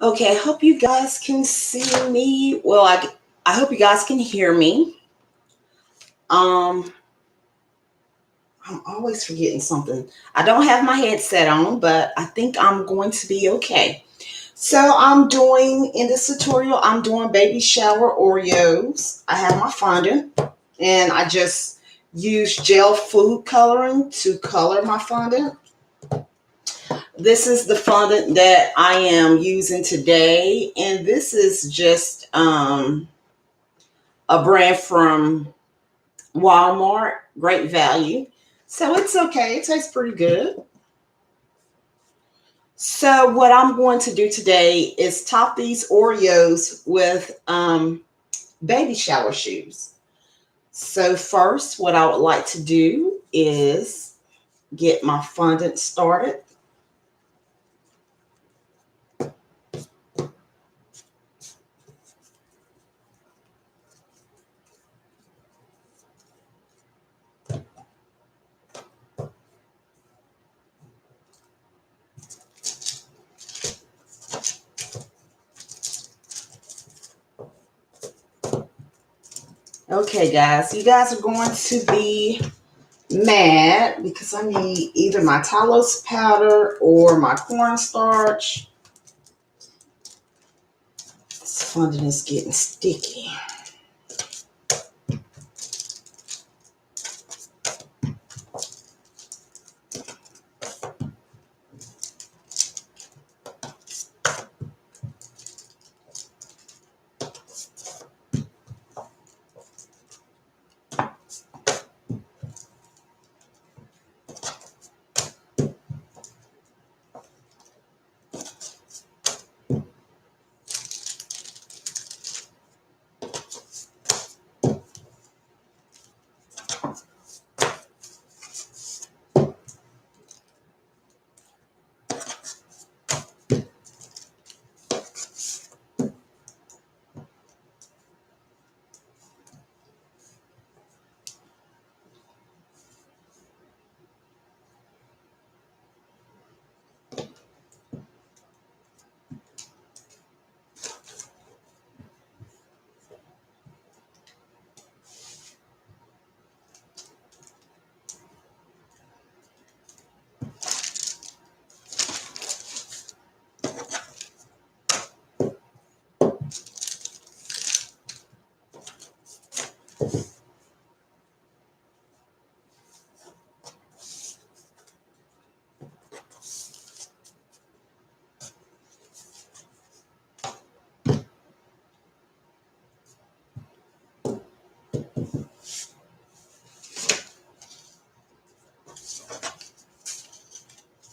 Okay, I hope you guys can see me. Well, I hope you guys can hear me. Um, I'm always forgetting something. I don't have my headset on, but I think I'm going to be okay. So I'm doing, in this tutorial, I'm doing baby shower Oreos. I have my fondant, and I just use gel food coloring to color my fondant. This is the fondant that I am using today, and this is just a brand from Walmart, great value. So it's okay, it tastes pretty good. So what I'm going to do today is top these Oreos with baby shower shoes. So first, what I would like to do is get my fondant started. Okay, guys, you guys are going to be mad because I need either my Talos powder or my cornstarch. This fondant is getting sticky.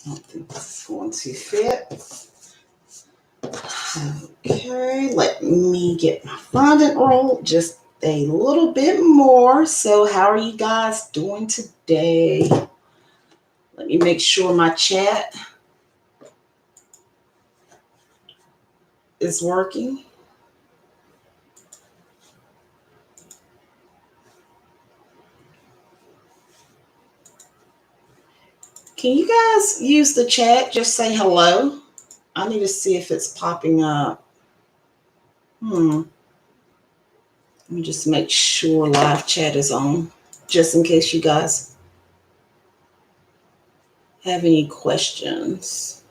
I don't think this is going to fit. Okay, let me get my fondant roll just a little bit more. So how are you guys doing today? Let me make sure my chat is working. Can you guys use the chat? Just say hello. I need to see if it's popping up. Let me just make sure live chat is on, just in case you guys have any questions.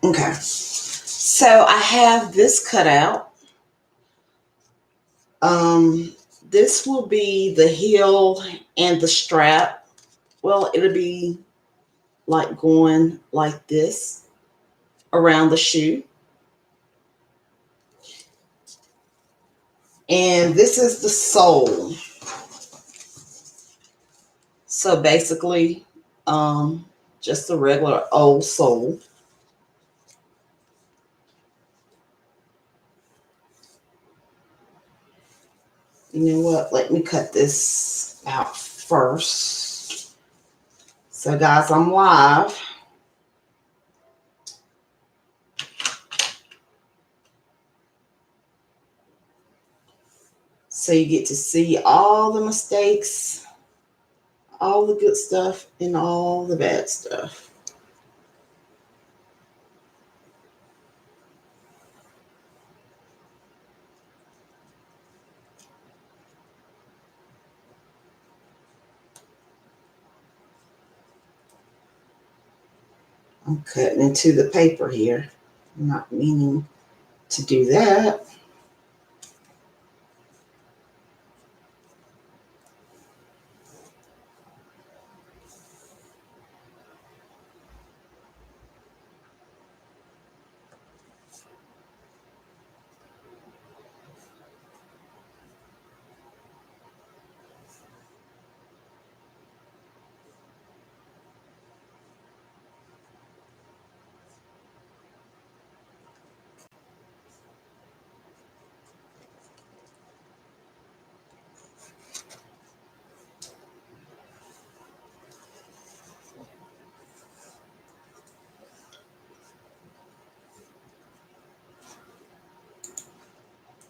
Okay, so I have this cut out. This will be the heel and the strap. Well, it'll be like going like this around the shoe. And this is the sole. So basically, just a regular old sole. You know what? Let me cut this out first. So guys, I'm live. So you get to see all the mistakes, all the good stuff, and all the bad stuff. I'm cutting into the paper here. I'm not meaning to do that.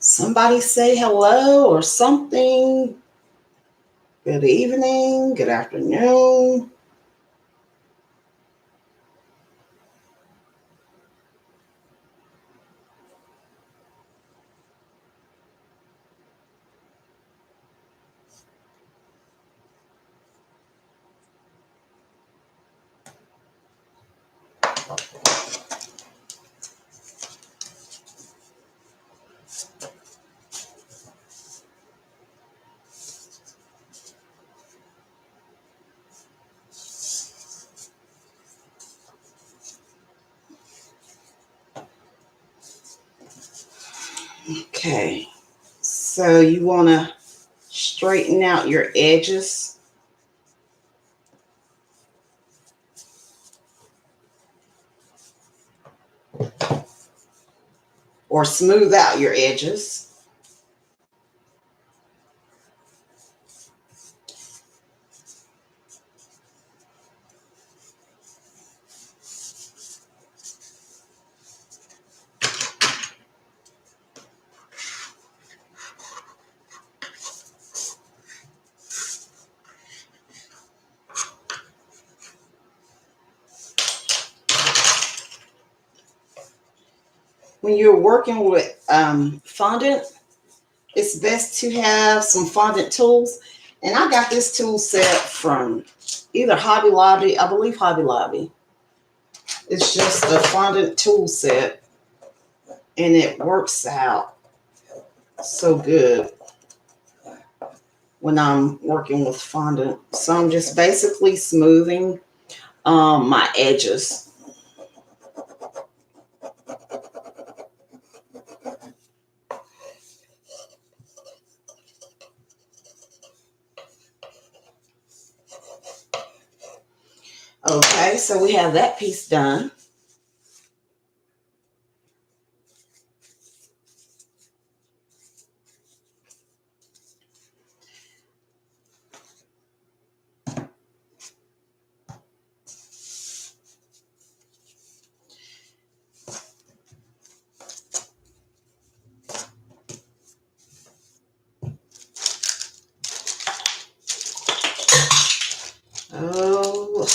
Somebody say hello or something. Good evening, good afternoon. Okay, so you want to straighten out your edges. Or smooth out your edges. When you're working with fondant, it's best to have some fondant tools. And I got this tool set from either Hobby Lobby, I believe Hobby Lobby. It's just a fondant tool set, and it works out so good when I'm working with fondant. So I'm just basically smoothing my edges. Okay, so we have that piece done. Oh,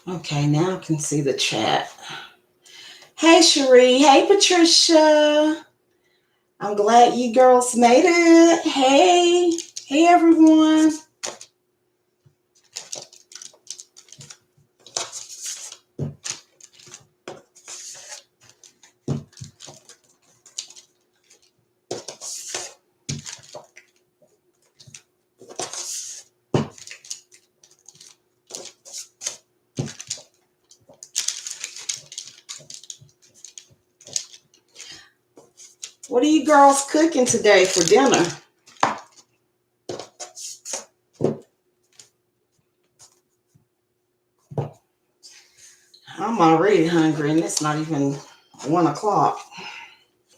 okay, now I can see the chat. Hey, Cherie. Hey, Patricia. I'm glad you girls made it. Hey, hey, everyone. What are you girls cooking today for dinner? I'm already hungry and it's not even 1 o'clock.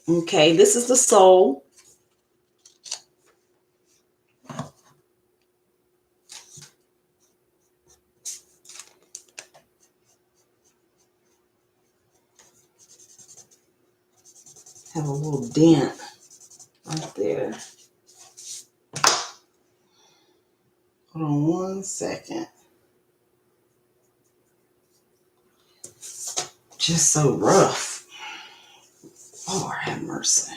Okay, this is the sole. Have a little dent right there. Hold on 1 second. Just so rough. Lord have mercy.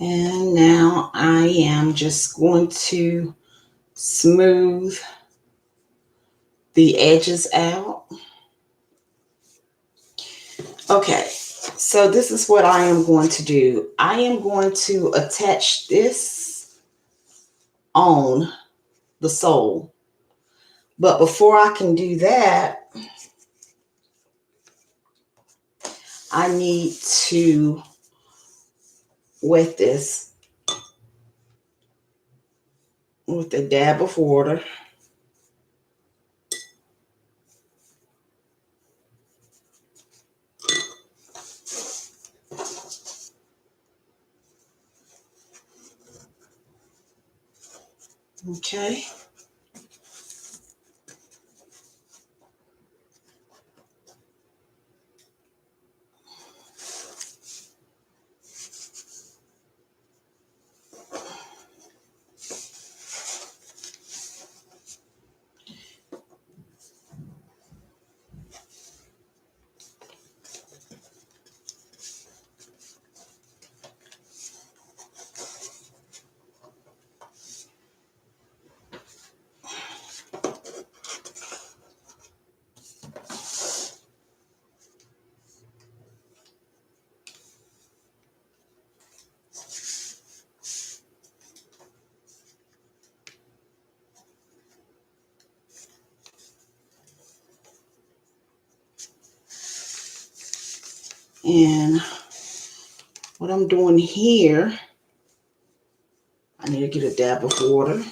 And now I am just going to smooth the edges out. Okay, so this is what I am going to do. I am going to attach this on the sole. But before I can do that, I need to wet this with a dab of water. Okay. And what I'm doing here, I need to get a dab of water.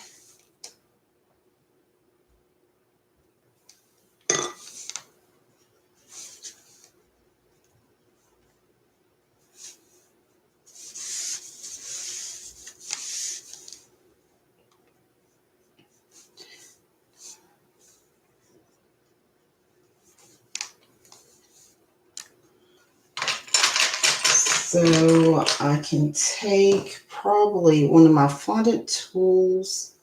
So I can take probably one of my fondant tools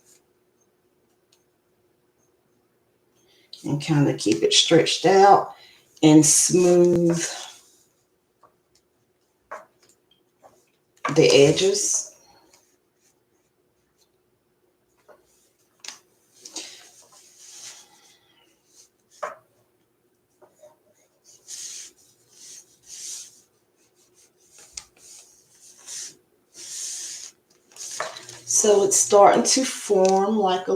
and kind of keep it stretched out and smooth the edges. So it's starting to form like a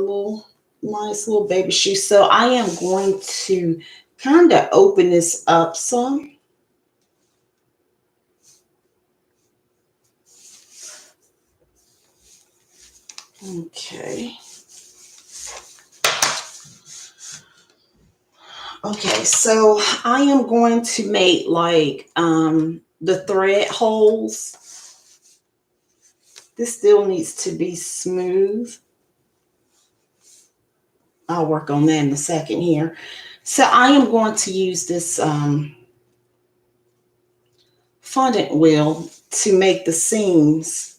nice little baby shoe. So I am going to kind of open this up some. Okay. Okay, so I am going to make like the thread holes. This still needs to be smooth. I'll work on that in a second here. So I am going to use this fondant wheel to make the seams.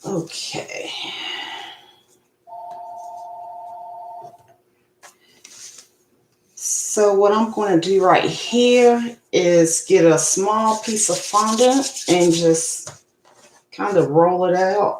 Okay. So what I'm going to do right here is get a small piece of fondant and just kind of roll it out.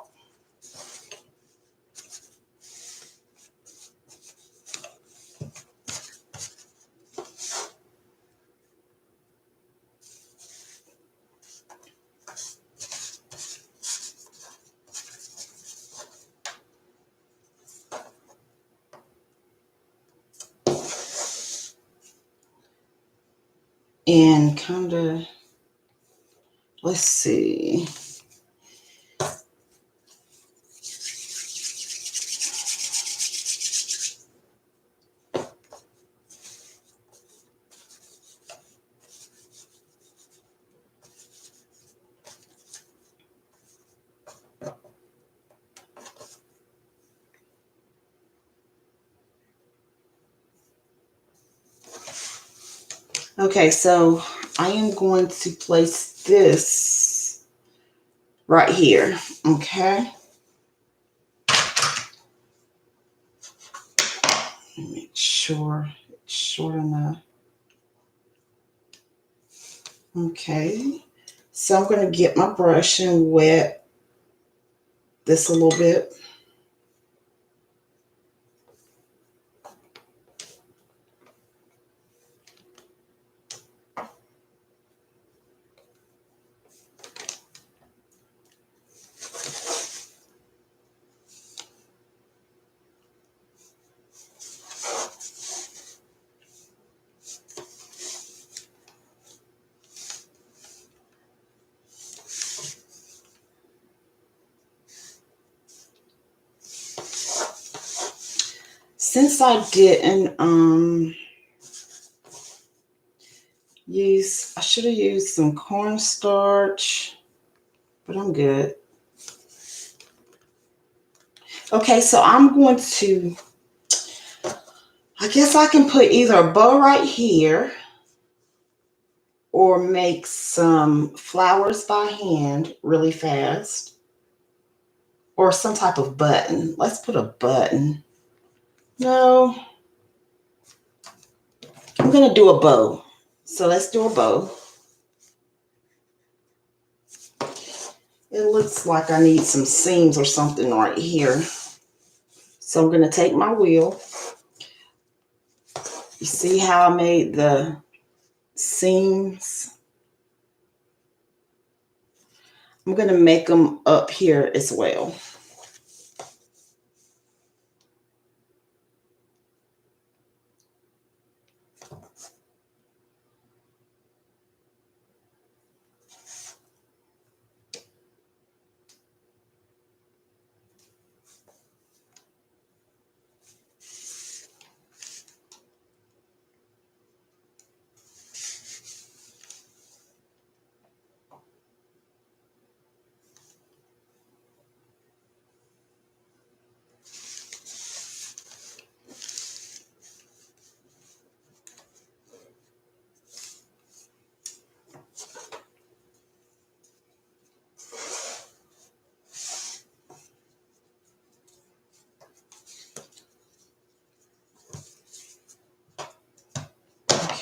And kind of, let's see. Okay, so I am going to place this right here, okay? Make sure it's short enough. Okay, so I'm going to get my brush and wet this a little bit. Since I didn't I should have used some cornstarch, but I'm good. Okay, so I'm going to, I guess I can put either a bow right here or make some flowers by hand really fast, or some type of button. Let's put a button. No, I'm going to do a bow. So let's do a bow. It looks like I need some seams or something right here. So I'm going to take my wheel. You see how I made the seams? I'm going to make them up here as well.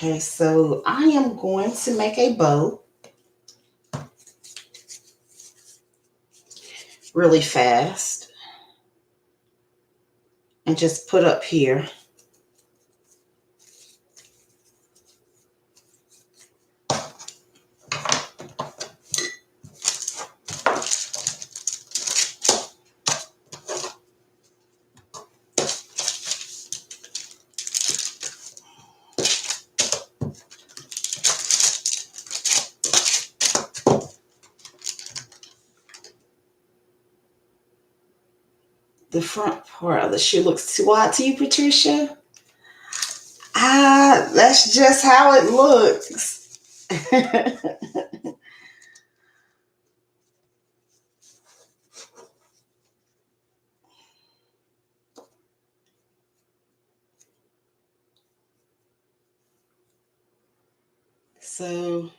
Okay, so I am going to make a bow really fast and just put up here. The front part of the shoe looks too wide to you, Patricia? That's just how it looks. So,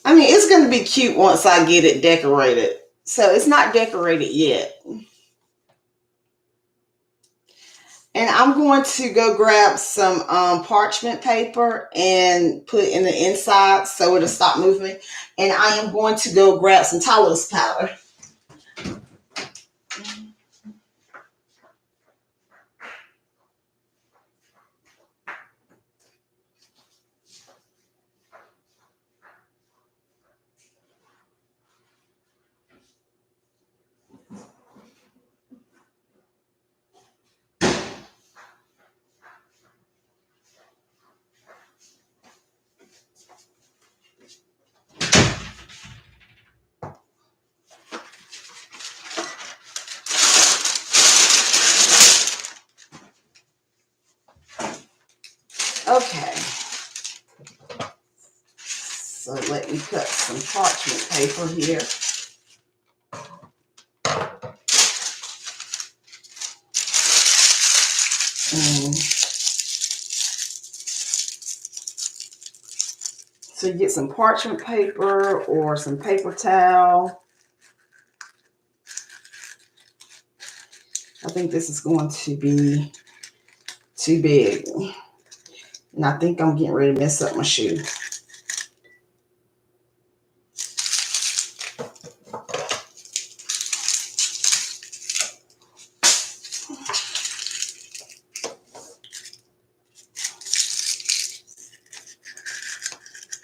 I mean, it's going to be cute once I get it decorated. So it's not decorated yet. And I'm going to go grab some parchment paper and put in the inside so it'll stop moving. And I am going to go grab some Talos powder. Okay. So let me cut some parchment paper here. So you get some parchment paper or some paper towel. I think this is going to be too big. And I think I'm getting ready to mess up my shoe.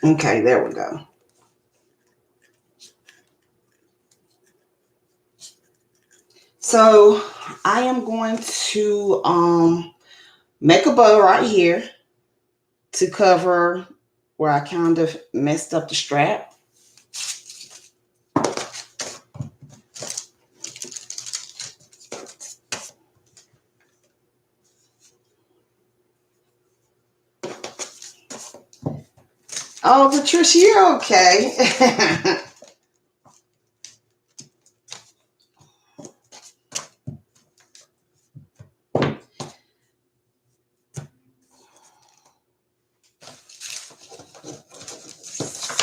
Okay, there we go. So I am going to make a bow right here to cover where I kind of messed up the strap. Oh, Patricia, you're okay.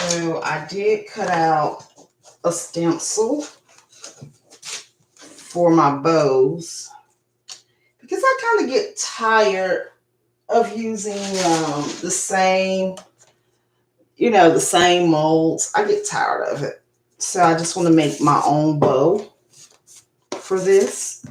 So I did cut out a stencil for my bows because I kind of get tired of using the same, the same molds. I get tired of it. So I just want to make my own bow for this.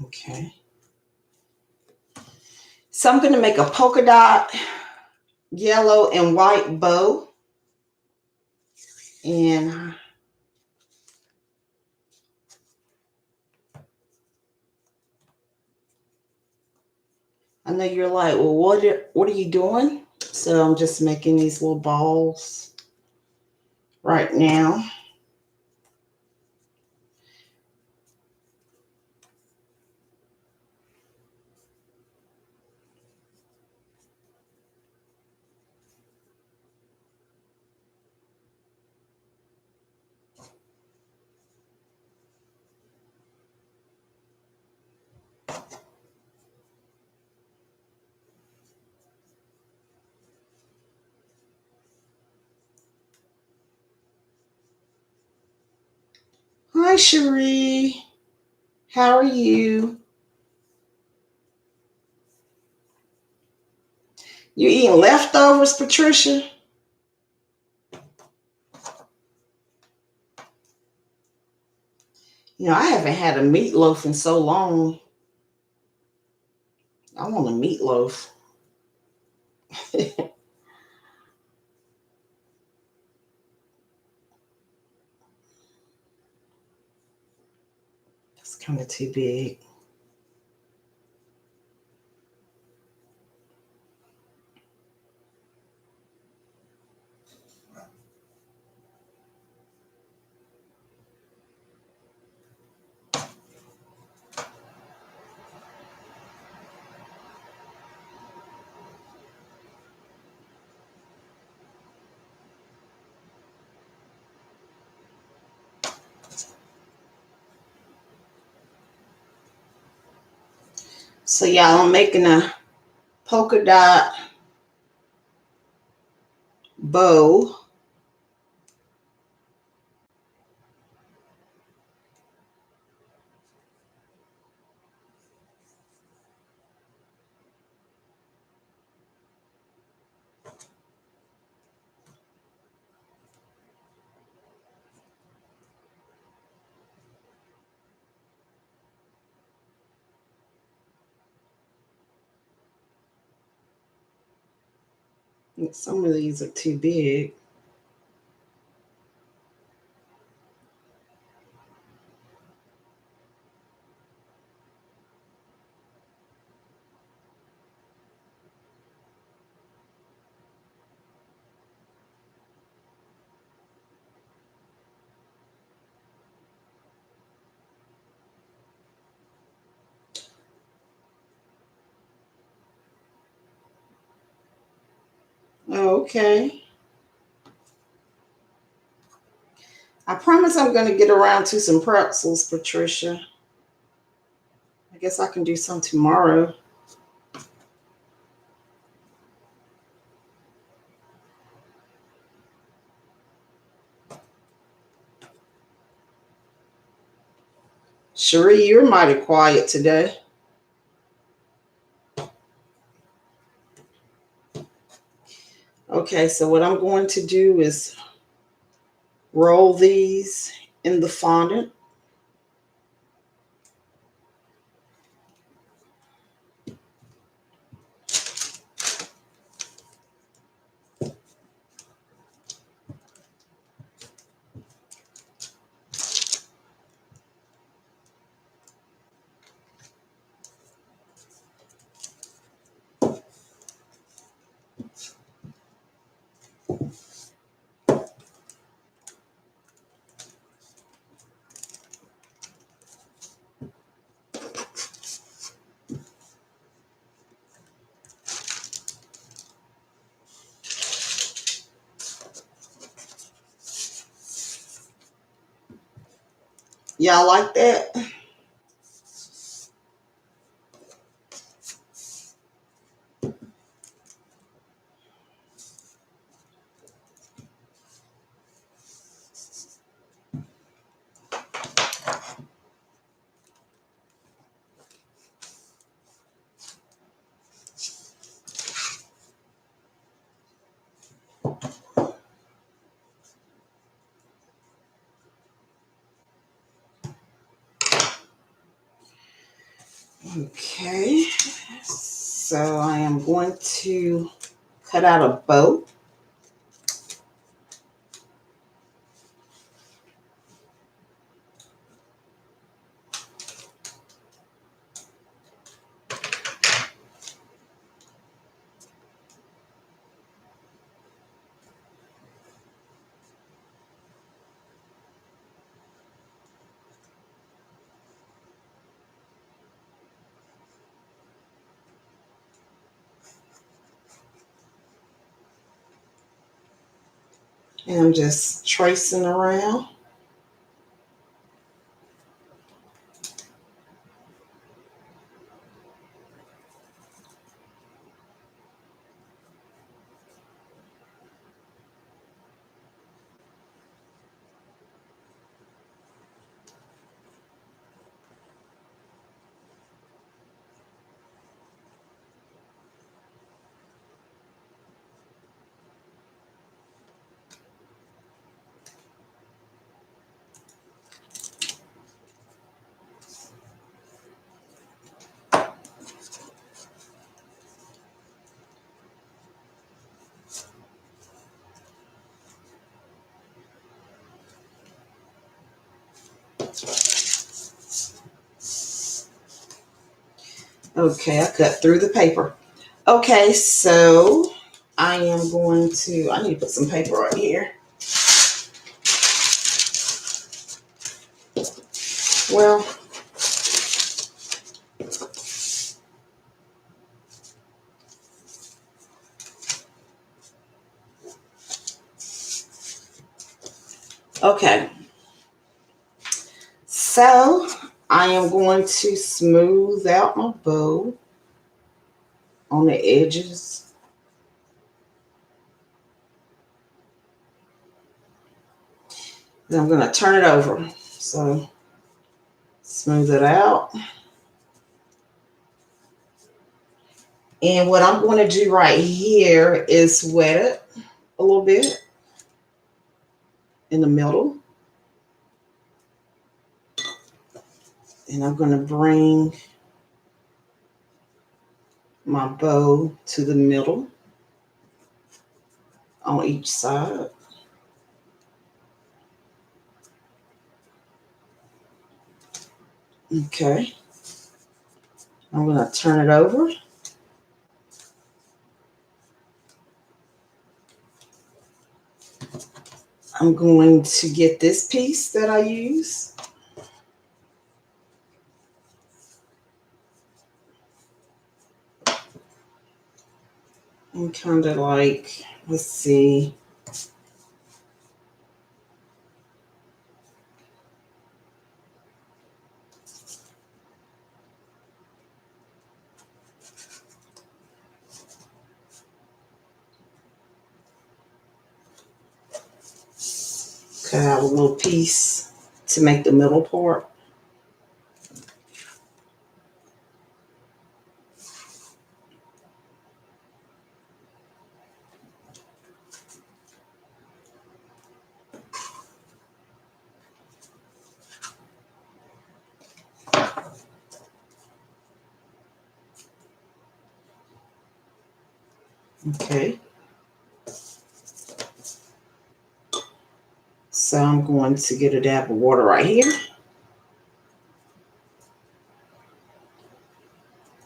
Okay. So I'm going to make a polka dot yellow and white bow. And I know you're like, well, what are you doing? So I'm just making these little balls right now. Hi, Cherie. How are you? You eating leftovers, Patricia? You know, I haven't had a meatloaf in so long. I want a meatloaf. It's kind of too big. So y'all, I'm making a polka dot bow. Some of these are too big. Oh, okay. I promise I'm going to get around to some pretzels, Patricia. I guess I can do some tomorrow. Cherie, you're mighty quiet today. Okay, so what I'm going to do is roll these in the fondant. Y'all like that? Okay, so I am going to cut out a bow. And I'm just tracing around. Okay, I cut through the paper. Okay, so I am going to, I need to put some paper right here. Well, okay. So I am going to smooth out my bow on the edges. Then I'm going to turn it over. So smooth it out. And what I'm going to do right here is wet it a little bit in the middle. And I'm going to bring my bow to the middle on each side. Okay. I'm going to turn it over. I'm going to get this piece that I use. And kind of like, let's see. Cut out a little piece to make the middle part. Okay. So I'm going to get a dab of water right here.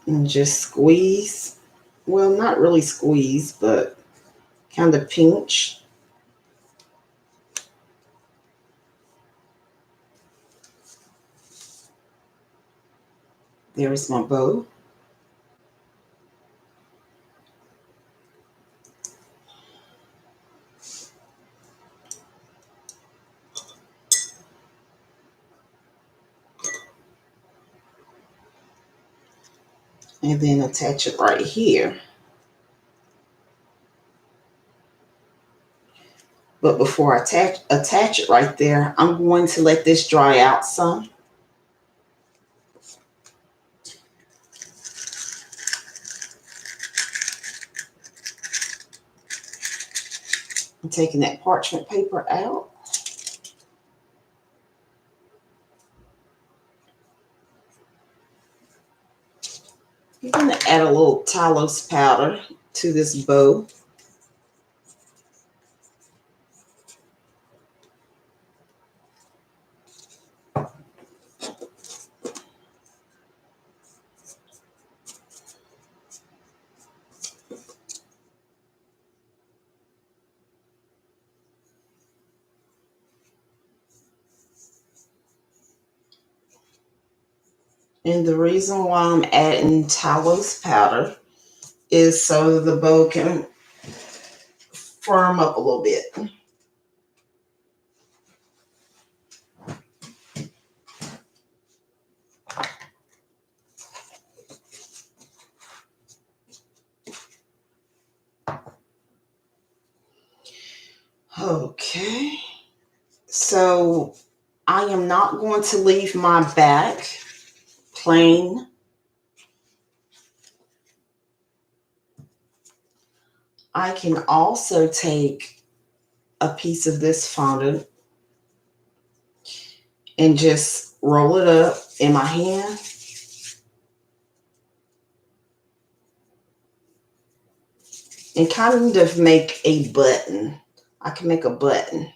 And just squeeze. Well, not really squeeze, but kind of pinch. There's my bow. And then attach it right here. But before I attach it right there, I'm going to let this dry out some. I'm taking that parchment paper out. I'm going to add a little Talos powder to this bow. And the reason why I'm adding Talos powder is so the bow can firm up a little bit. Okay, so I am not going to leave my back plain. I can also take a piece of this fondant and just roll it up in my hand. And kind of make a button. I can make a button.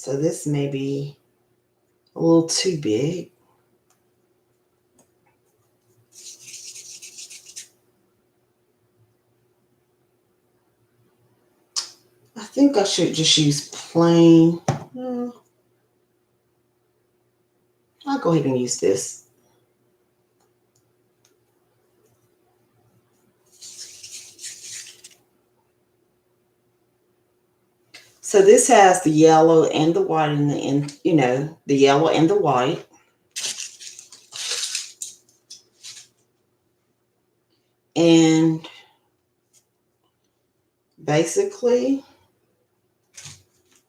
So this may be a little too big. I think I should just use plain. I'll go ahead and use this. So this has the yellow and the white and you know, the yellow and the white. And basically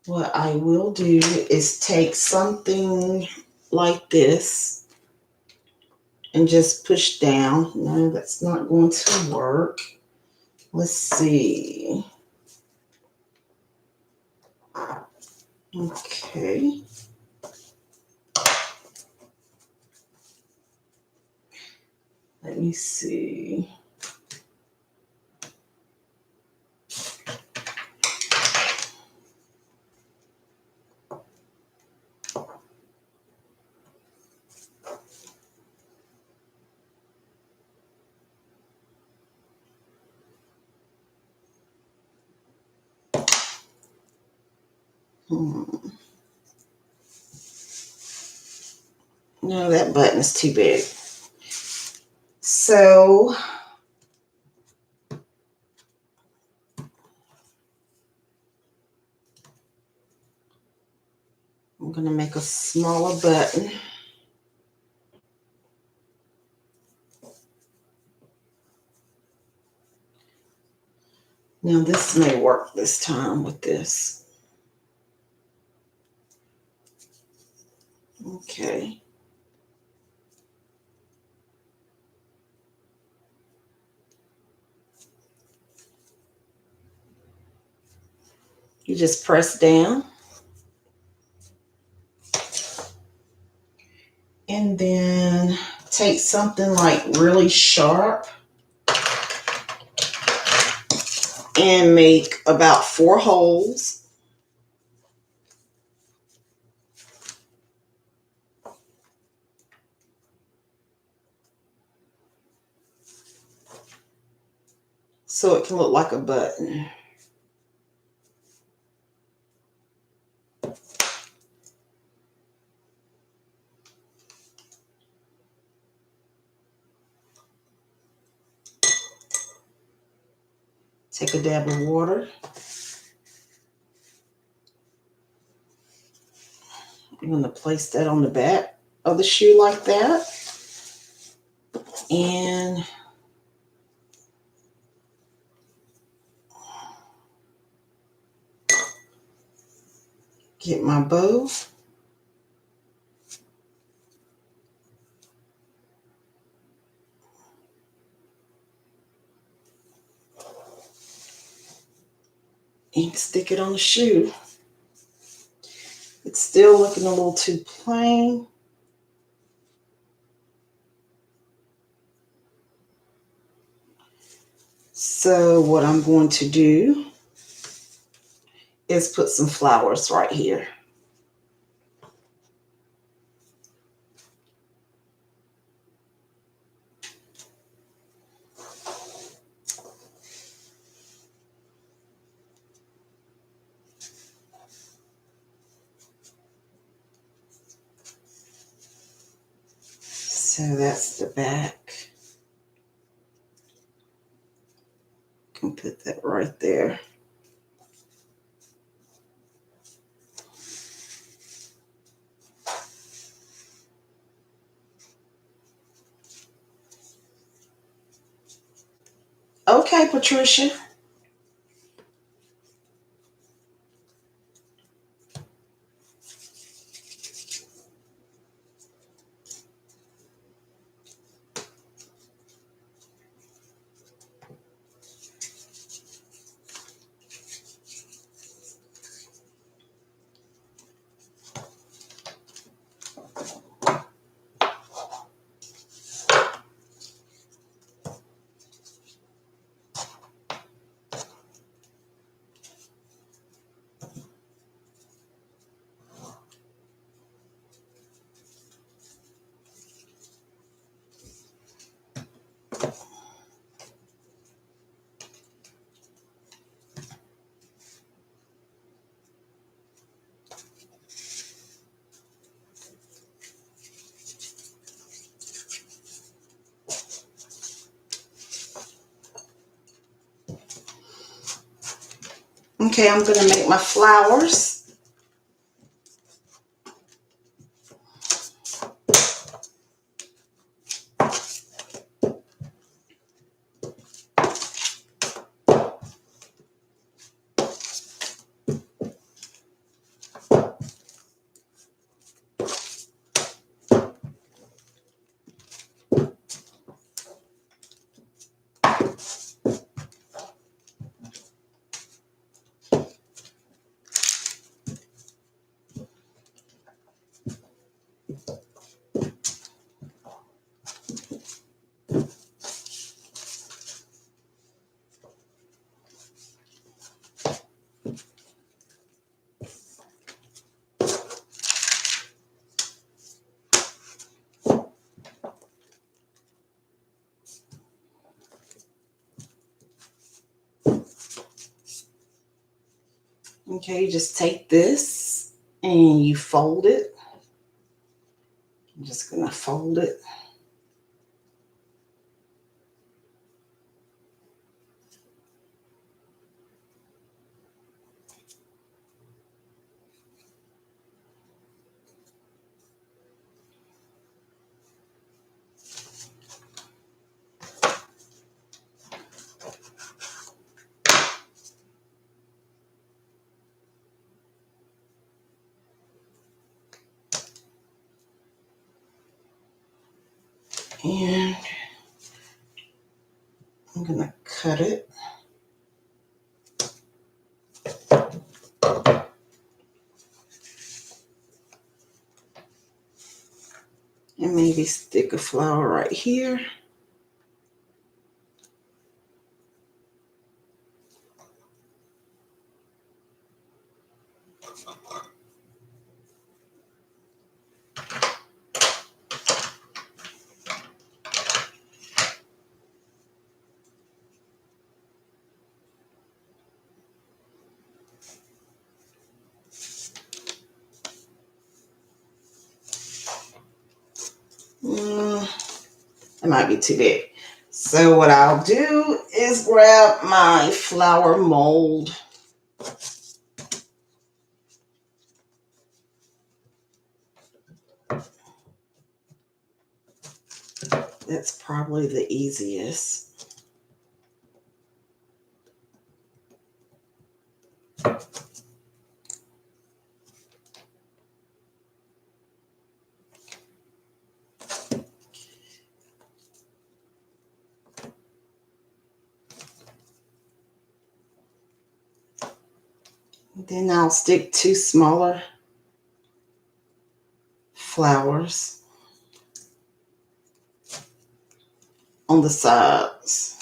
what I will do is take something like this and just push down. No, that's not going to work. Let's see. Okay. Let me see. No, that button is too big. So I'm going to make a smaller button. Now this may work this time with this. Okay. You just press down. And then take something like really sharp and make about 4 holes. So it can look like a button. Take a dab of water. I'm going to place that on the back of the shoe like that. And get my bow. And stick it on the shoe. It's still looking a little too plain. So what I'm going to do is put some flowers right here. So that's the back. Can put that right there. Okay, Patricia. Okay, I'm going to make my flowers. Okay, you just take this and you fold it. I'm just going to fold it. And I'm going to cut it. And maybe stick a flower right here. It might be too big. So what I'll do is grab my flower mold. That's probably the easiest. Then I'll stick 2 smaller flowers on the sides.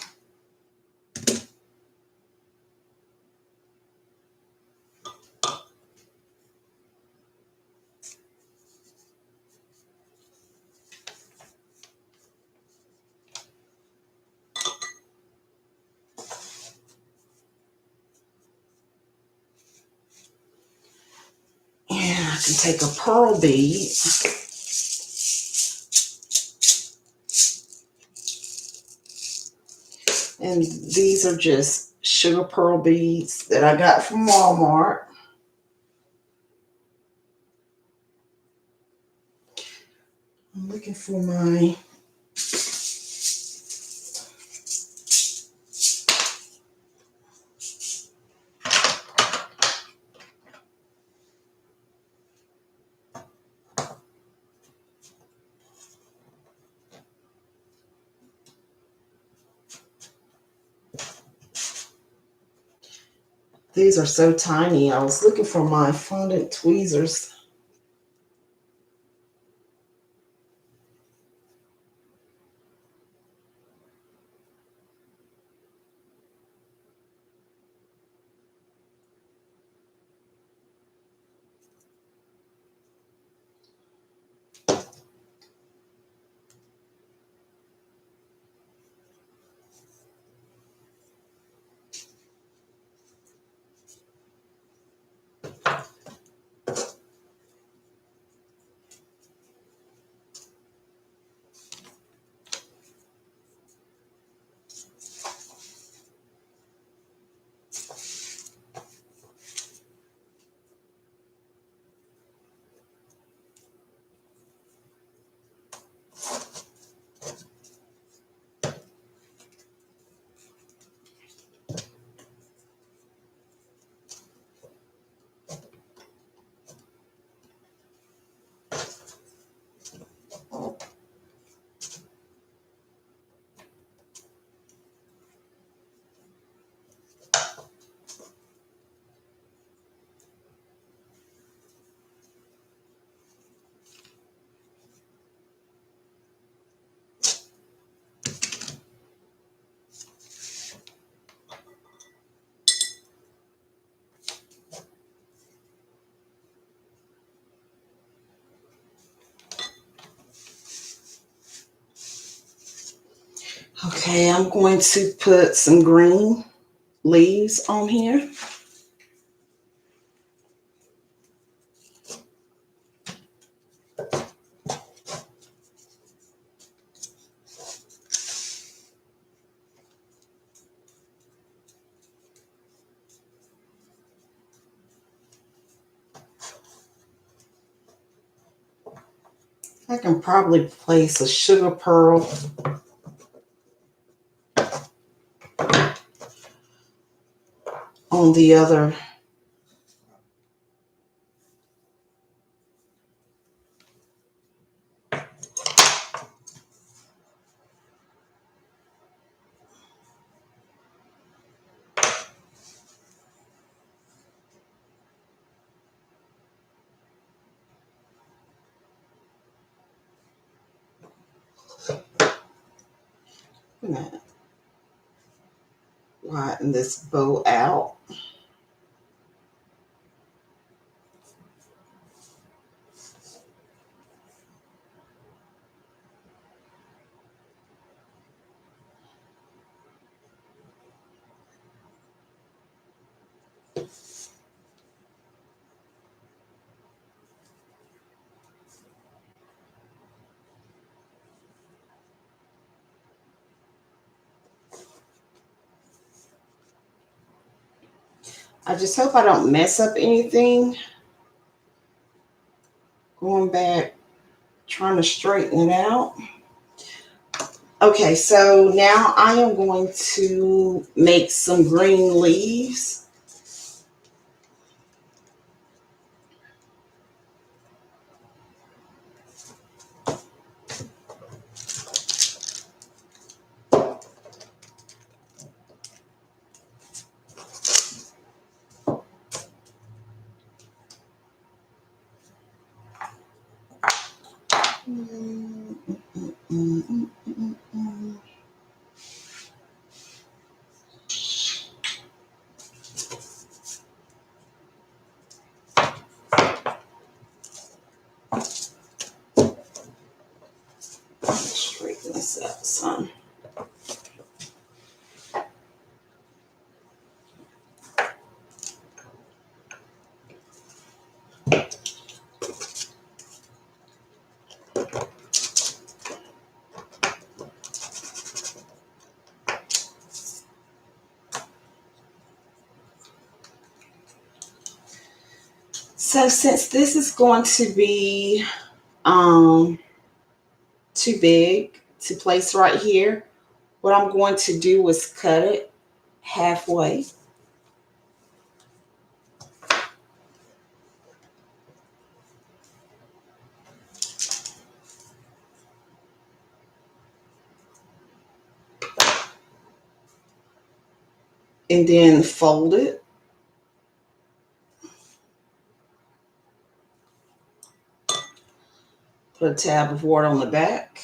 And I can take a pearl bead. And these are just sugar pearl beads that I got from Walmart. I'm looking for my these are so tiny. I was looking for my fondant tweezers. Okay, I'm going to put some green leaves on here. I can probably place a sugar pearl on the other. I'm gonna widen this bow out. I just hope I don't mess up anything. Going back, trying to straighten it out. Okay, so now I am going to make some green leaves. Straighten this up some. So since this is going to be too big to place right here, what I'm going to do is cut it halfway. And then fold it. Put a tab of water on the back.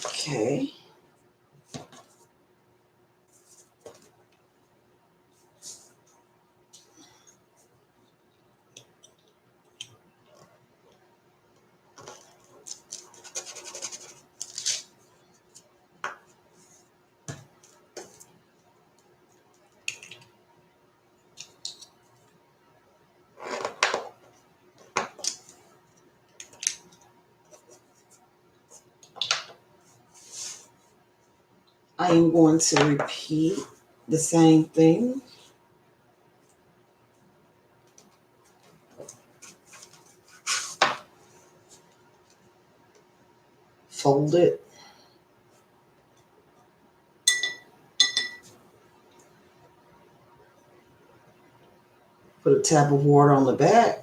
Okay. I am going to repeat the same thing. Fold it. Put a tab of water on the back.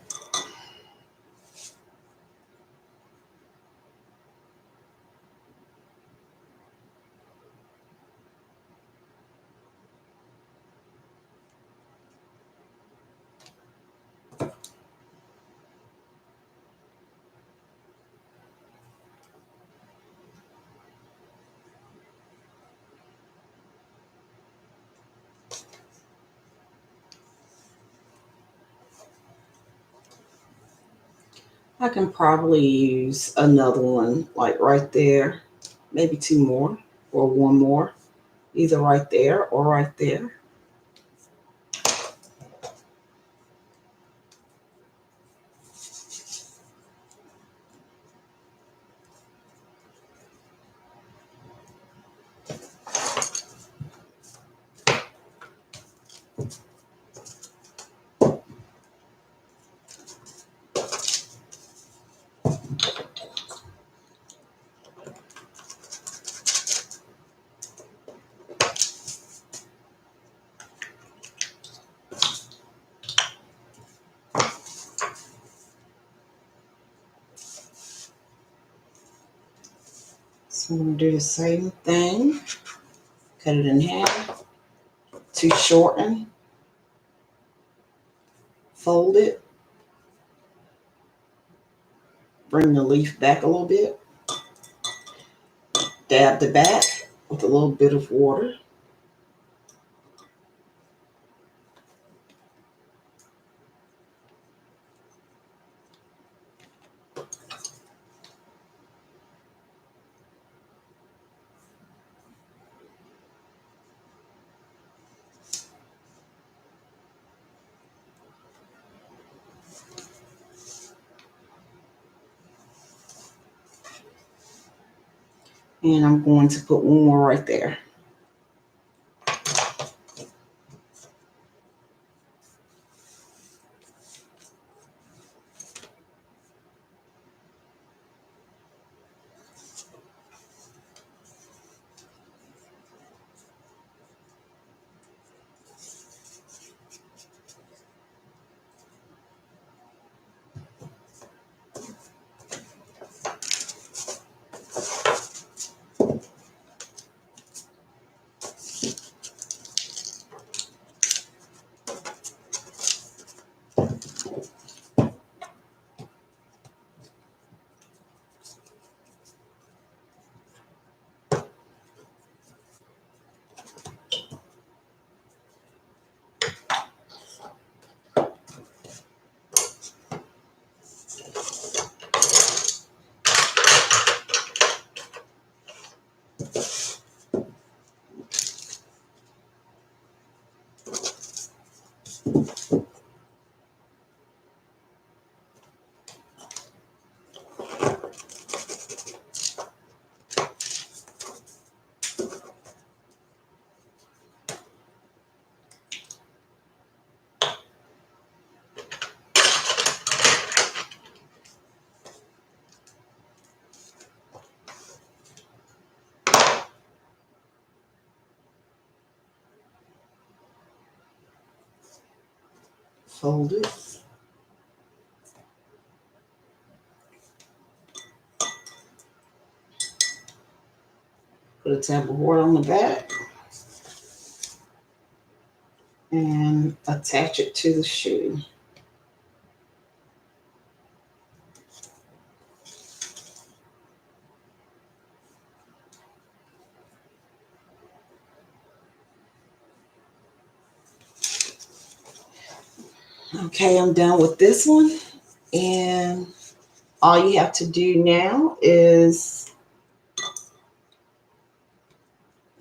I can probably use another one like right there, maybe two more or one more, either right there or right there. So I'm going to do the same thing. Cut it in half to shorten. Fold it. Bring the leaf back a little bit. Dab the back with a little bit of water. And I'm going to put one more right there. Fold it. Put a tab of water on the back. And attach it to the shoe. Okay, I'm done with this one. And all you have to do now is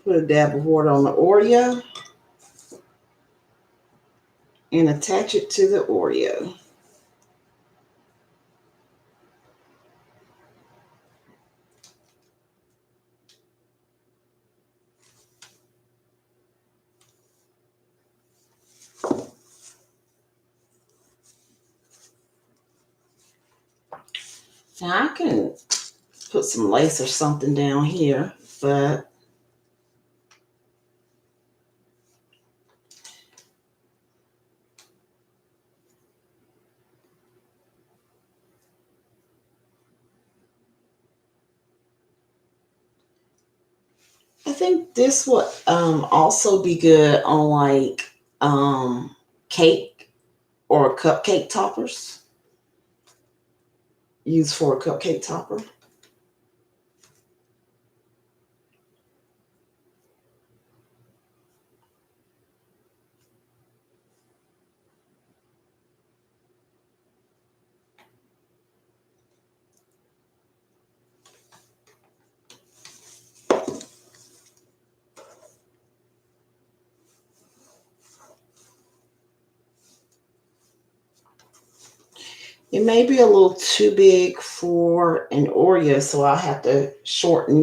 put a dab of water on the Oreo and attach it to the Oreo. Now I can put some lace or something down here, but I think this would also be good on like cake or cupcake toppers. Use for a cupcake topper. It may be a little too big for an Oreo, so I'll have to shorten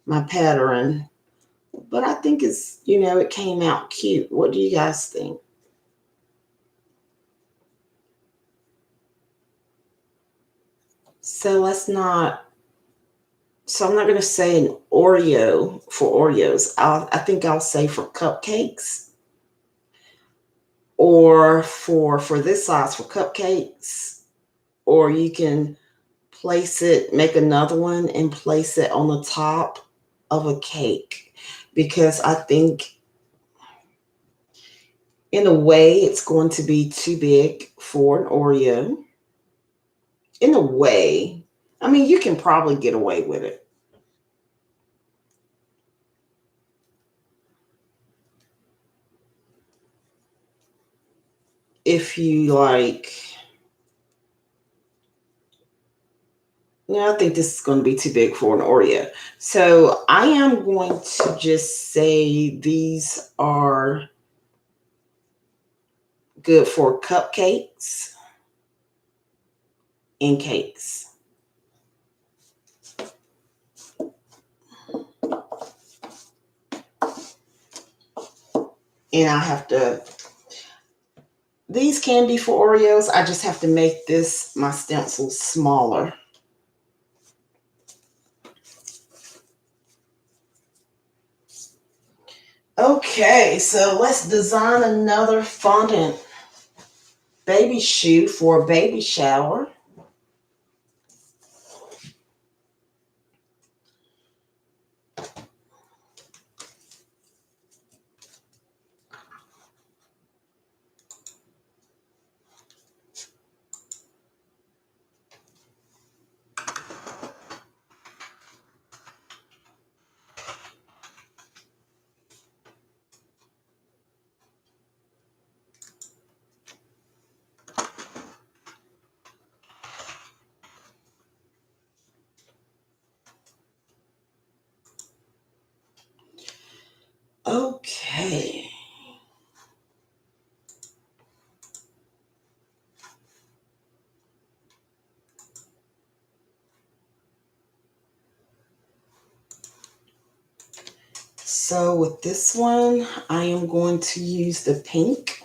my pattern. But I think it came out cute. What do you guys think? So I'm not going to say an Oreo for Oreos. I think I'll say for cupcakes, or for this size for cupcakes, or you can make another one and place it on the top of a cake, because I think in a way it's going to be too big for an Oreo. In a way, I mean, you can probably get away with it. If you like, I think this is going to be too big for an Oreo. So I am going to just say these are good for cupcakes and cakes. And these can be for Oreos. I just have to make my stencil smaller. Okay, so let's design another fondant baby shoe for a baby shower. Okay. So with this one, I am going to use the pink.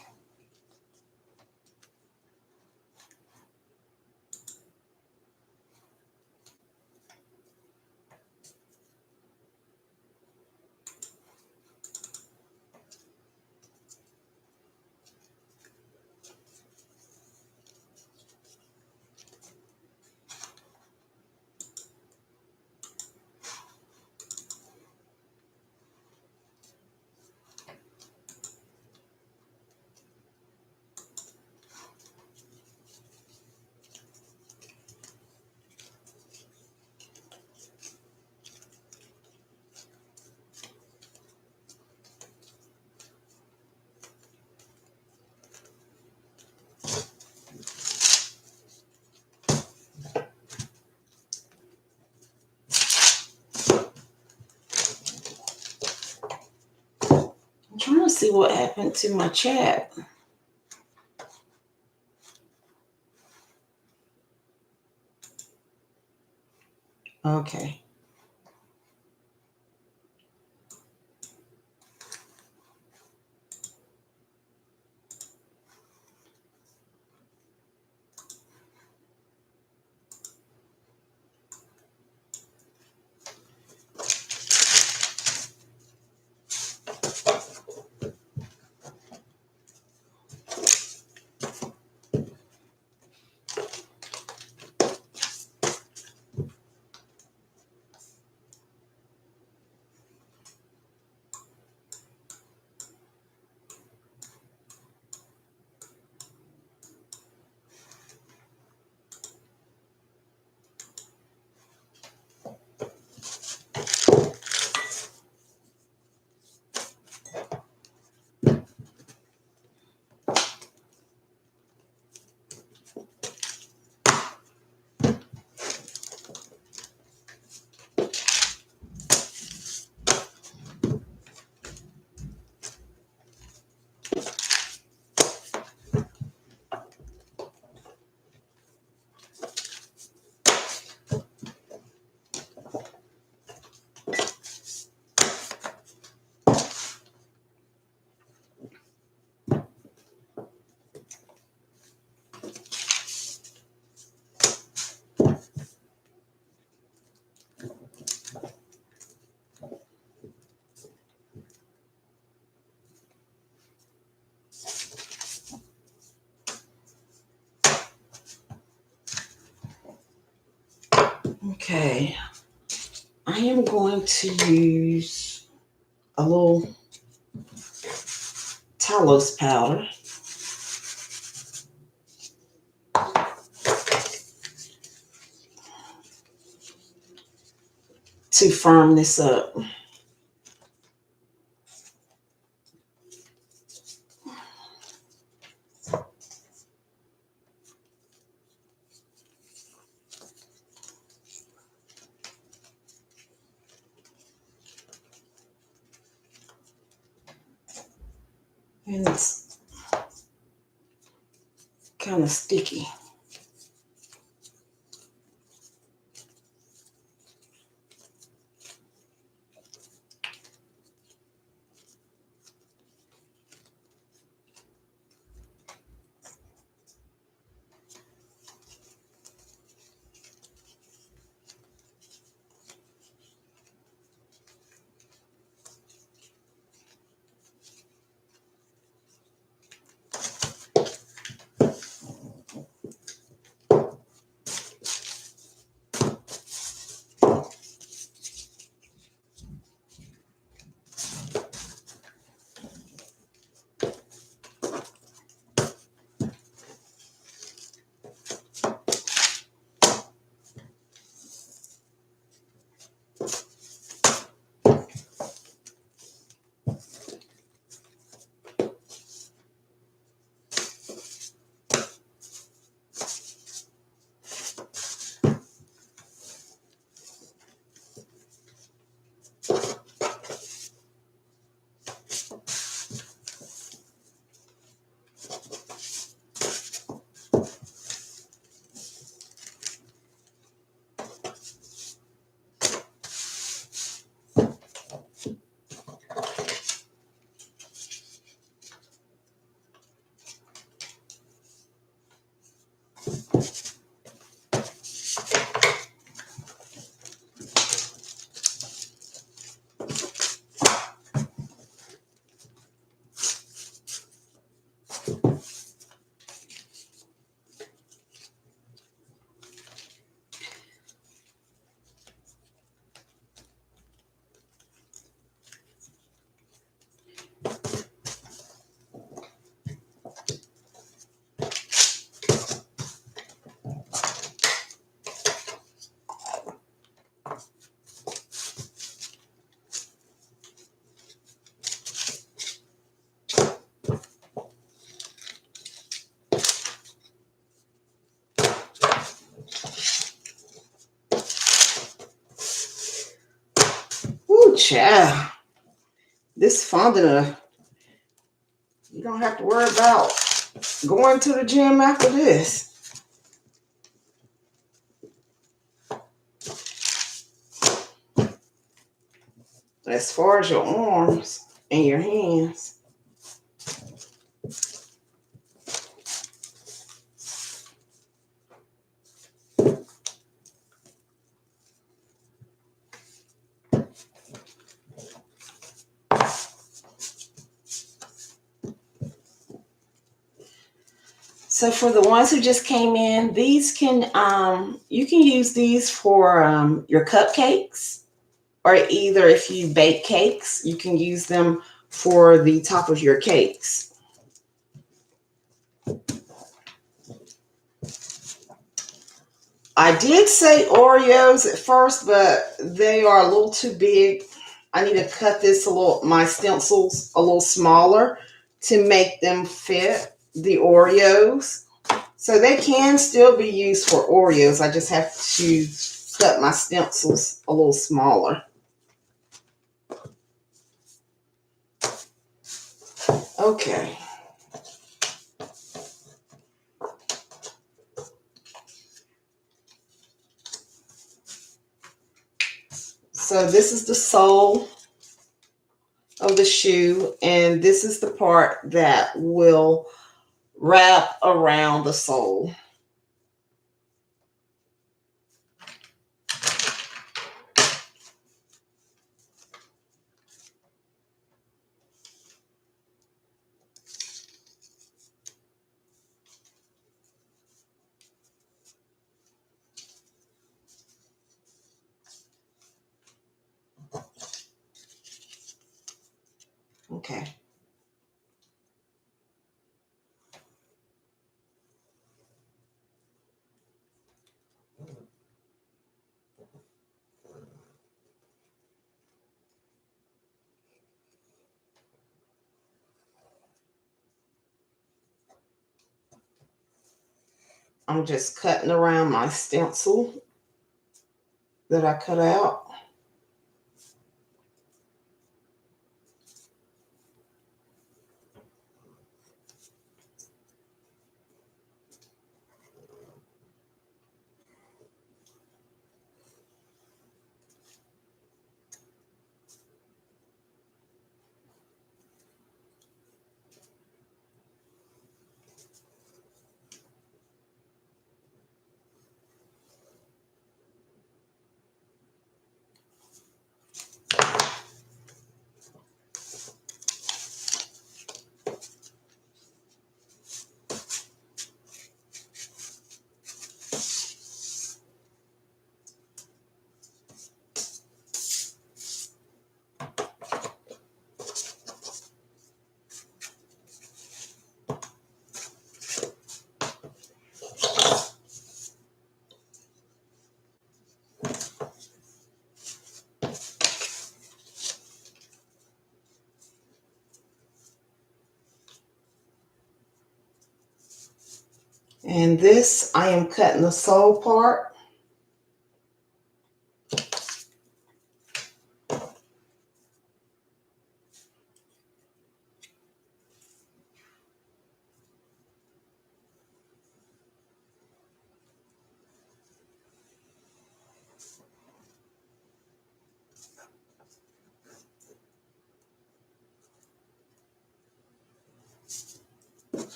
I'm trying to see what happened to my chat. Okay. Okay, I am going to use a little Talos powder to firm this up. And it's kind of sticky. Ooh, child. This fondant, you don't have to worry about going to the gym after this. As far as your arms and your hands. So for the ones who just came in, these can, you can use these for your cupcakes, or either if you bake cakes, you can use them for the top of your cakes. I did say Oreos at first, but they are a little too big. I need to cut this my stencils a little smaller to make them fit the Oreos. So they can still be used for Oreos. I just have to cut my stencils a little smaller. Okay. So this is the sole of the shoe, and this is the part that will wrap around the sole. Okay. I'm just cutting around my stencil that I cut out. And this, I am cutting the sole part.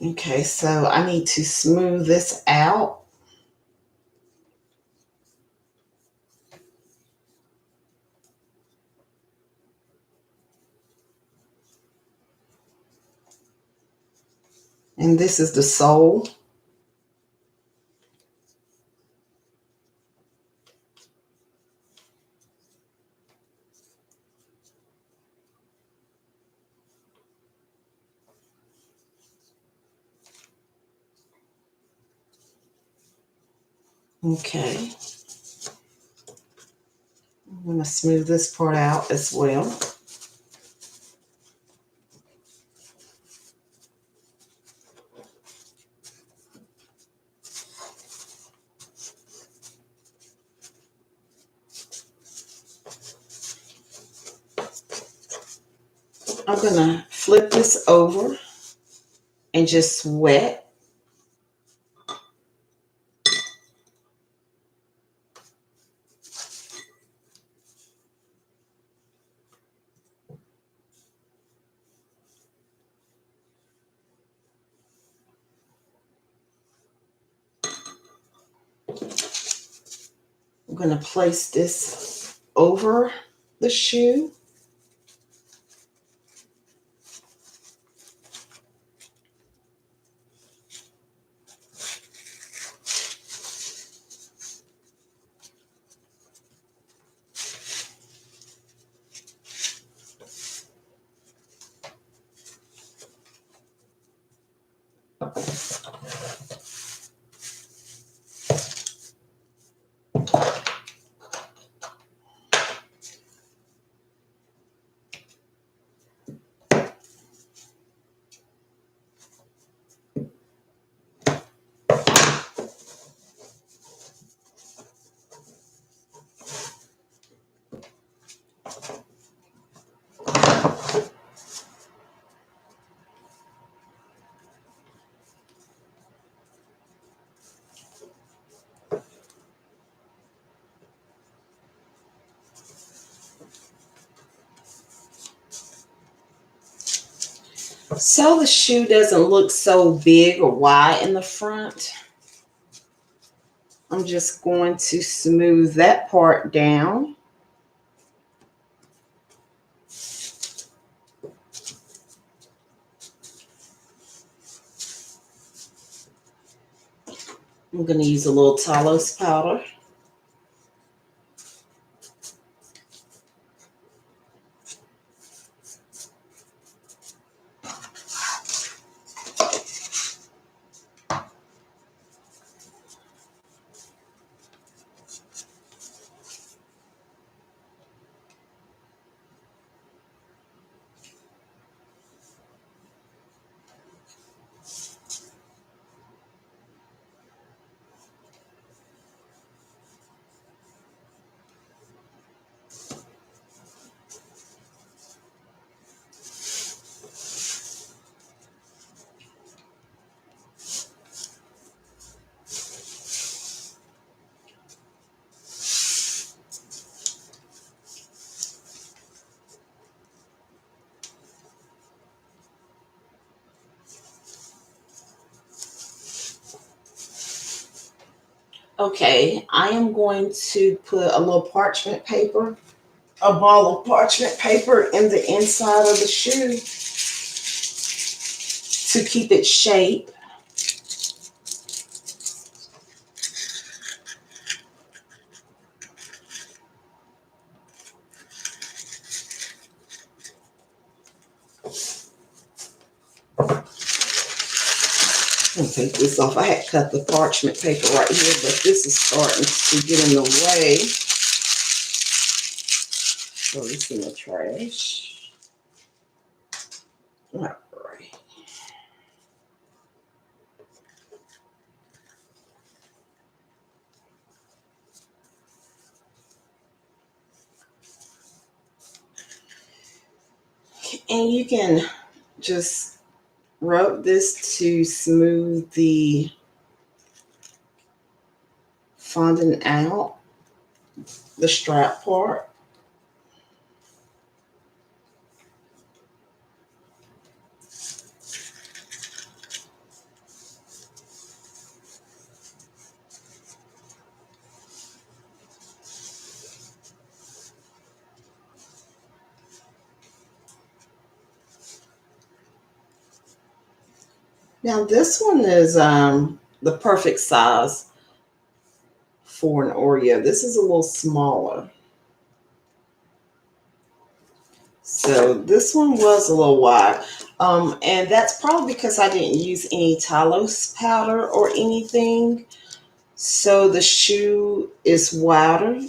Okay, so I need to smooth this out. And this is the sole. Okay. I'm going to smooth this part out as well. I'm going to flip this over and just wet. I'm going to place this over the shoe. So the shoe doesn't look so big or wide in the front, I'm just going to smooth that part down. I'm going to use a little Talos powder. Okay, I am going to put a little parchment paper, a ball of parchment paper in the inside of the shoe to keep its shape. Let me take this off. I had cut the parchment paper right here, but this is starting to get in the way. Throw this in the trash. All right. And you can just rub this to smooth the fondant out, the strap part. Now this one is the perfect size for an Oreo. This is a little smaller. So this one was a little wide. And that's probably because I didn't use any Talos powder or anything. So the shoe is wider.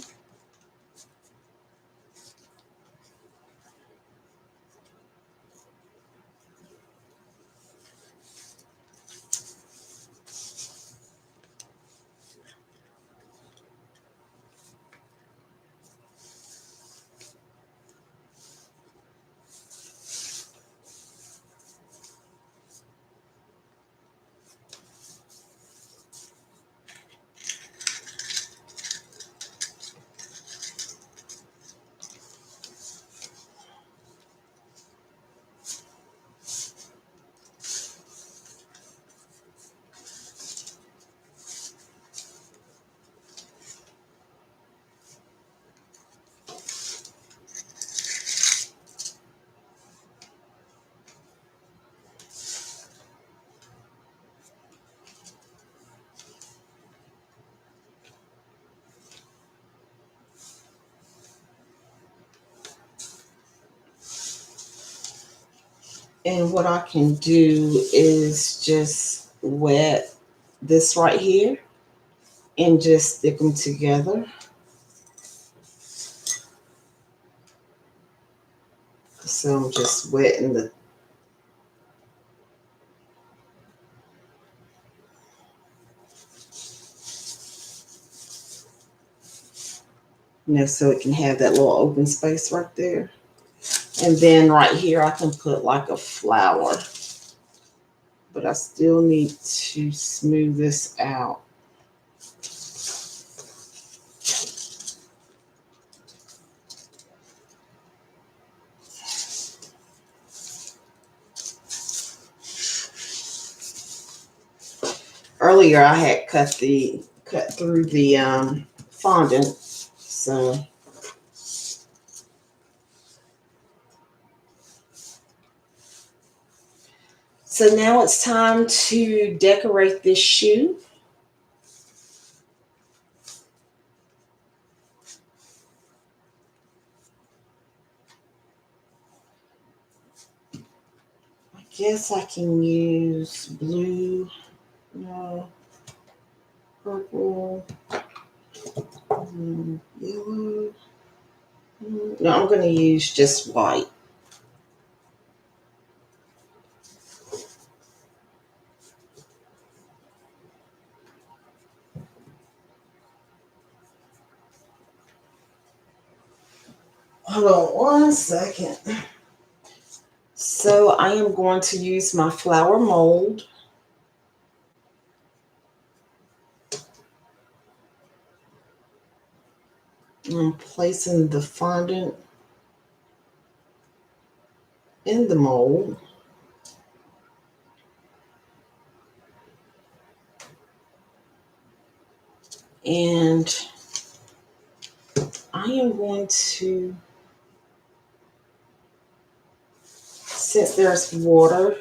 And what I can do is just wet this right here and just stick them together. So I'm just wetting the so it can have that little open space right there. And then right here I can put like a flower. But I still need to smooth this out. Earlier I had cut through the fondant. So now it's time to decorate this shoe. I guess I can use blue, no, purple, yellow. No, I'm going to use just white. Hold on one second. So I am going to use my flower mold. I'm placing the fondant in the mold. And I am going to, since there's water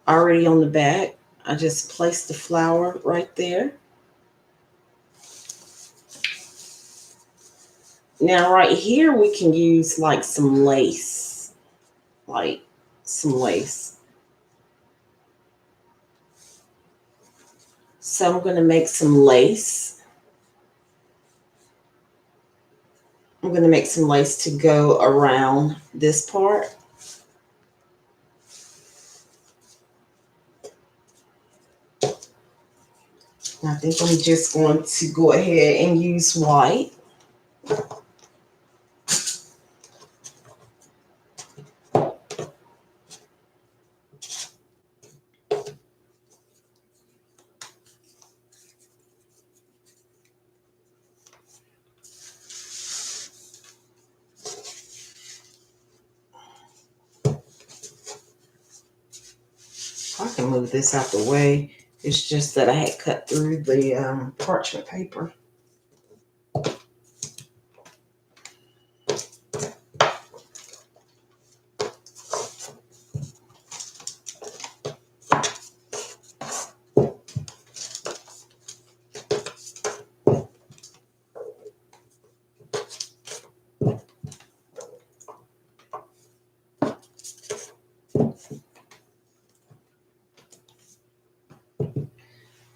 already on the back, I just place the flower right there. Now right here we can use like some lace, So I'm going to make some lace. I'm going to make some lace to go around this part. I think I'm just going to go ahead and use white. I can move this out the way. It's just that I had cut through the parchment paper.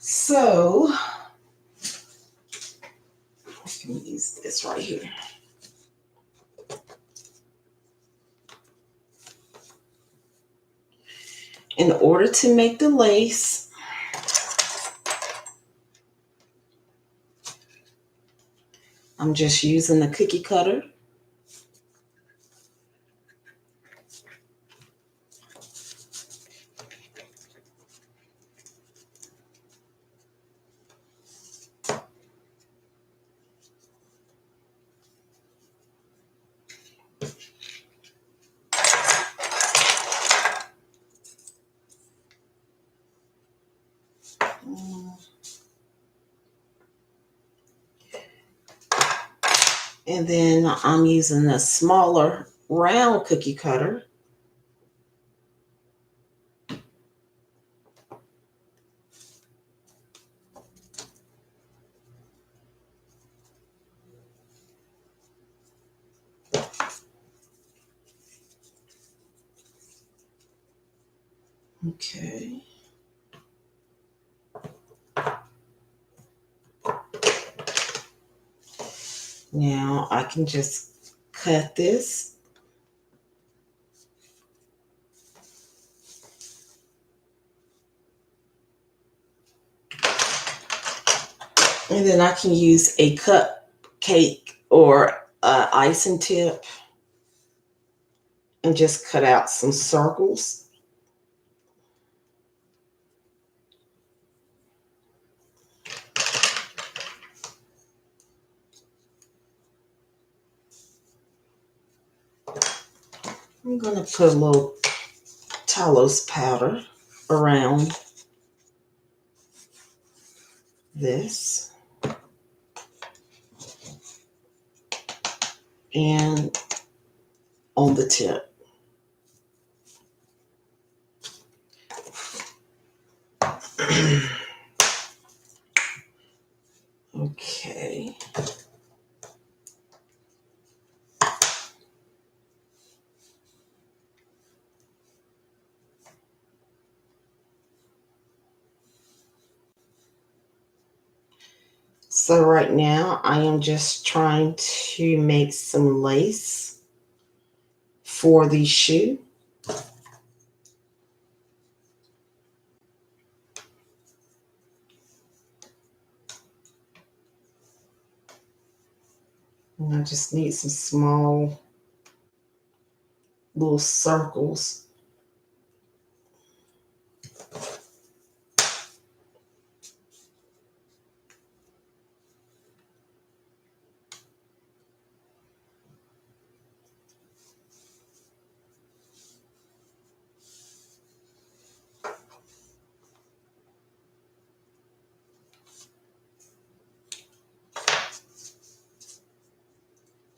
So I can use this right here. In order to make the lace, I'm just using the cookie cutter. And then I'm using a smaller round cookie cutter. Okay. Now I can just cut this. And then I can use a cupcake or icing tip and just cut out some circles. I'm going to put a little Talos powder. around this and on the tip. Okay. So right now I am just trying to make some lace for the shoe. And I just need some small little circles.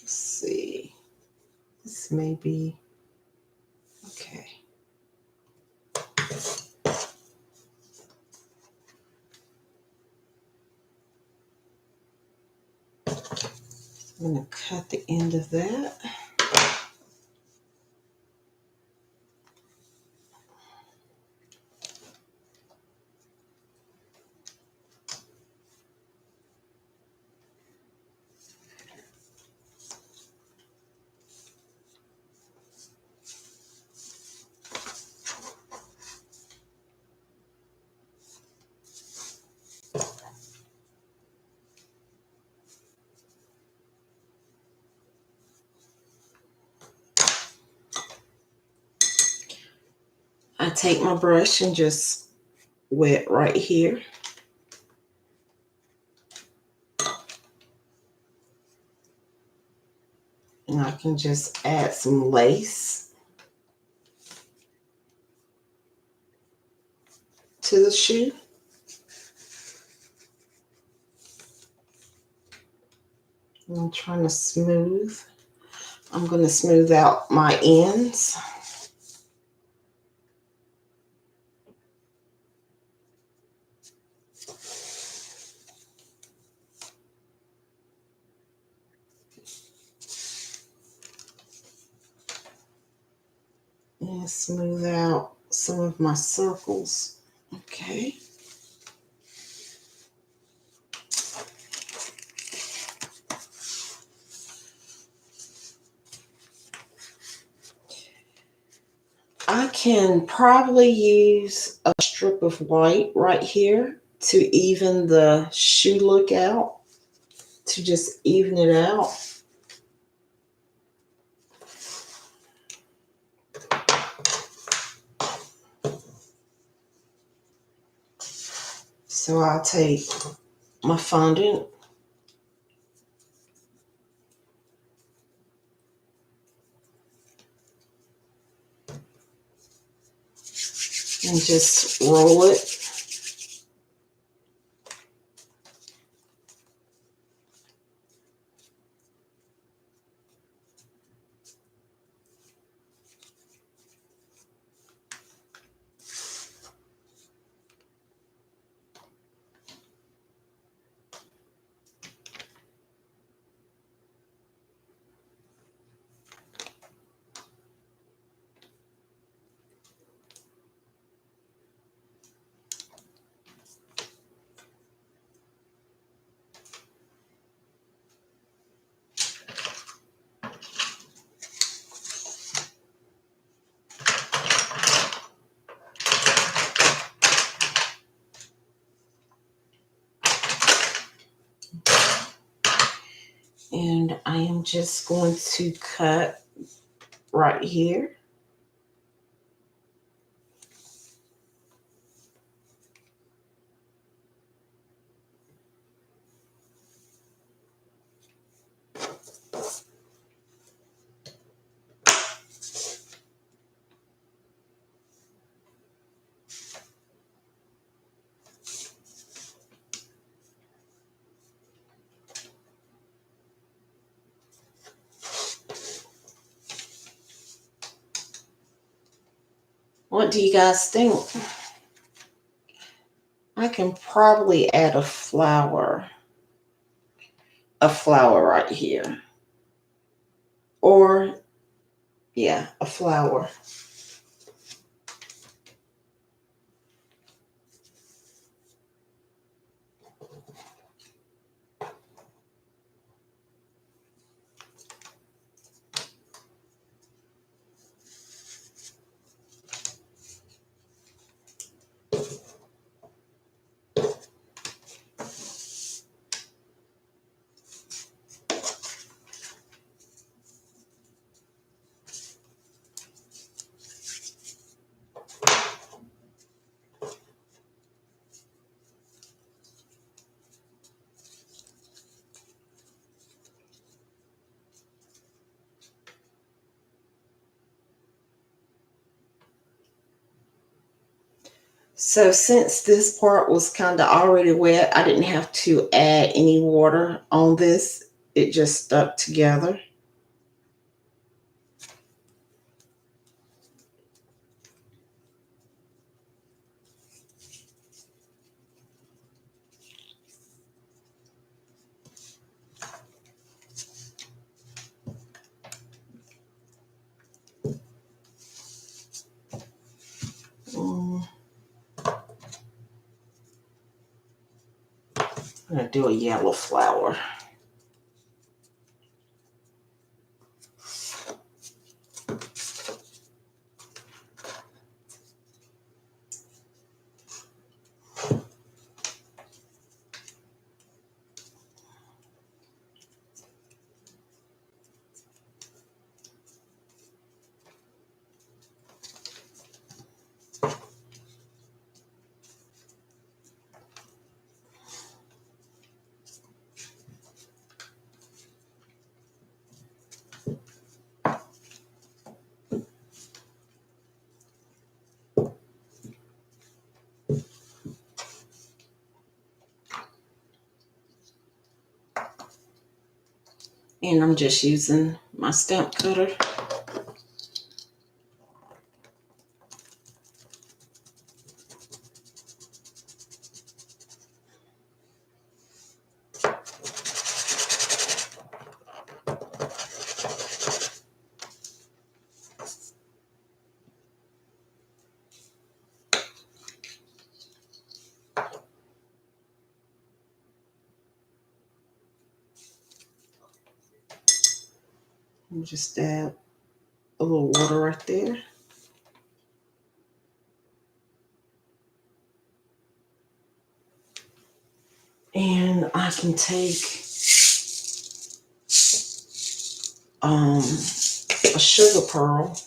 Let's see. This may be okay. I'm going to cut the end of that. I take my brush and just wet right here. And I can just add some lace to the shoe. And I'm trying to smooth. I'm going to smooth out my ends. And smooth out some of my circles. Okay. I can probably use a strip of white right here to even the shoe look out, to just even it out. So I'll take my fondant and just roll it. And I am just going to cut right here. What do you guys think? I can probably add a flower right here. Or, yeah, a flower. So since this part was kind of already wet, I didn't have to add any water on this. It just stuck together. I'm going to do a yellow flower. And I'm just using my stamp cutter. I'll just add a little water right there. And I can take a sugar pearl.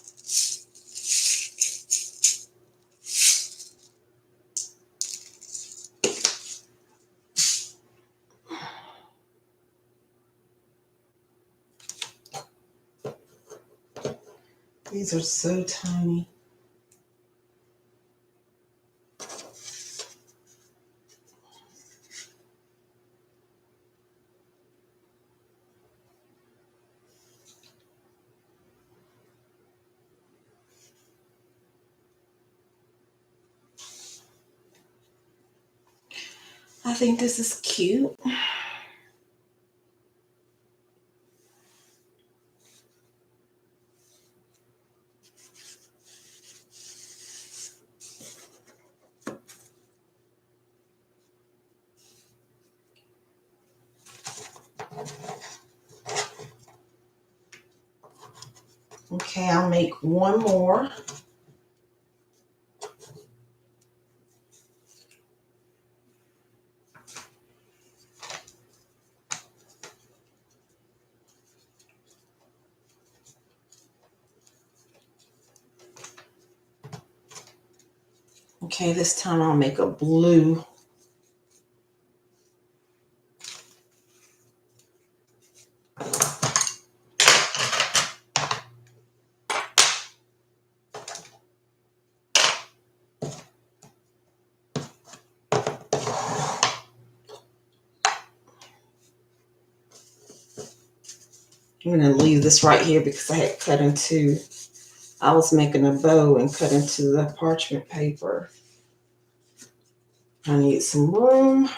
These are so tiny. I think this is cute. Okay, I'll make one more. Okay, this time I'll make a blue. I'm going to leave this right here because I had cut into I was making a bow and cut into the parchment paper. I need some room.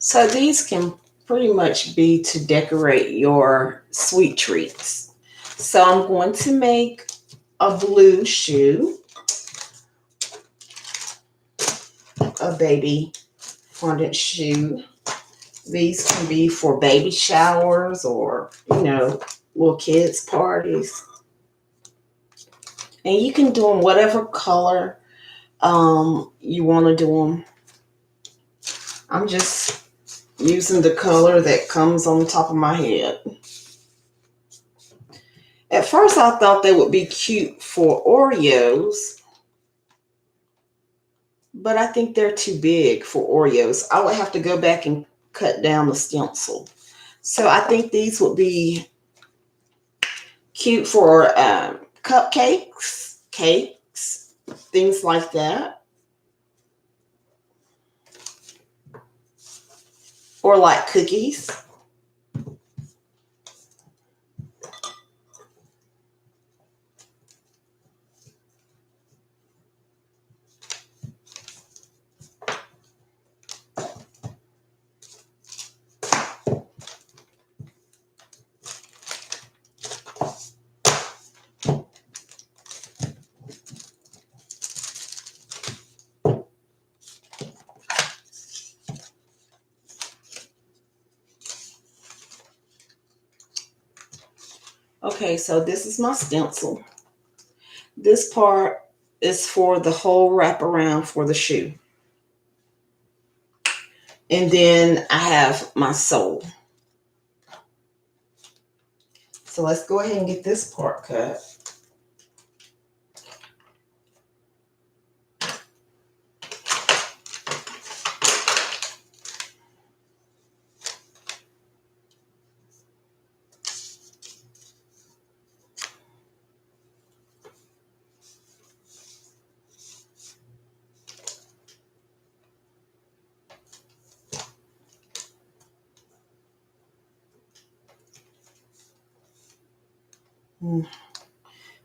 So these can pretty much be to decorate your sweet treats. So I'm going to make a blue shoe, a baby fondant shoe. These can be for baby showers or, little kids' parties. And you can do them whatever color you want to do them. I'm just using the color that comes on the top of my head. At first I thought they would be cute for Oreos, but I think they're too big for Oreos. I would have to go back and cut down the stencil. So I think these would be cute for cupcakes, cakes, things like that. Or like cookies. Okay, so this is my stencil. This part is for the whole wraparound for the shoe. And then I have my sole. So let's go ahead and get this part cut.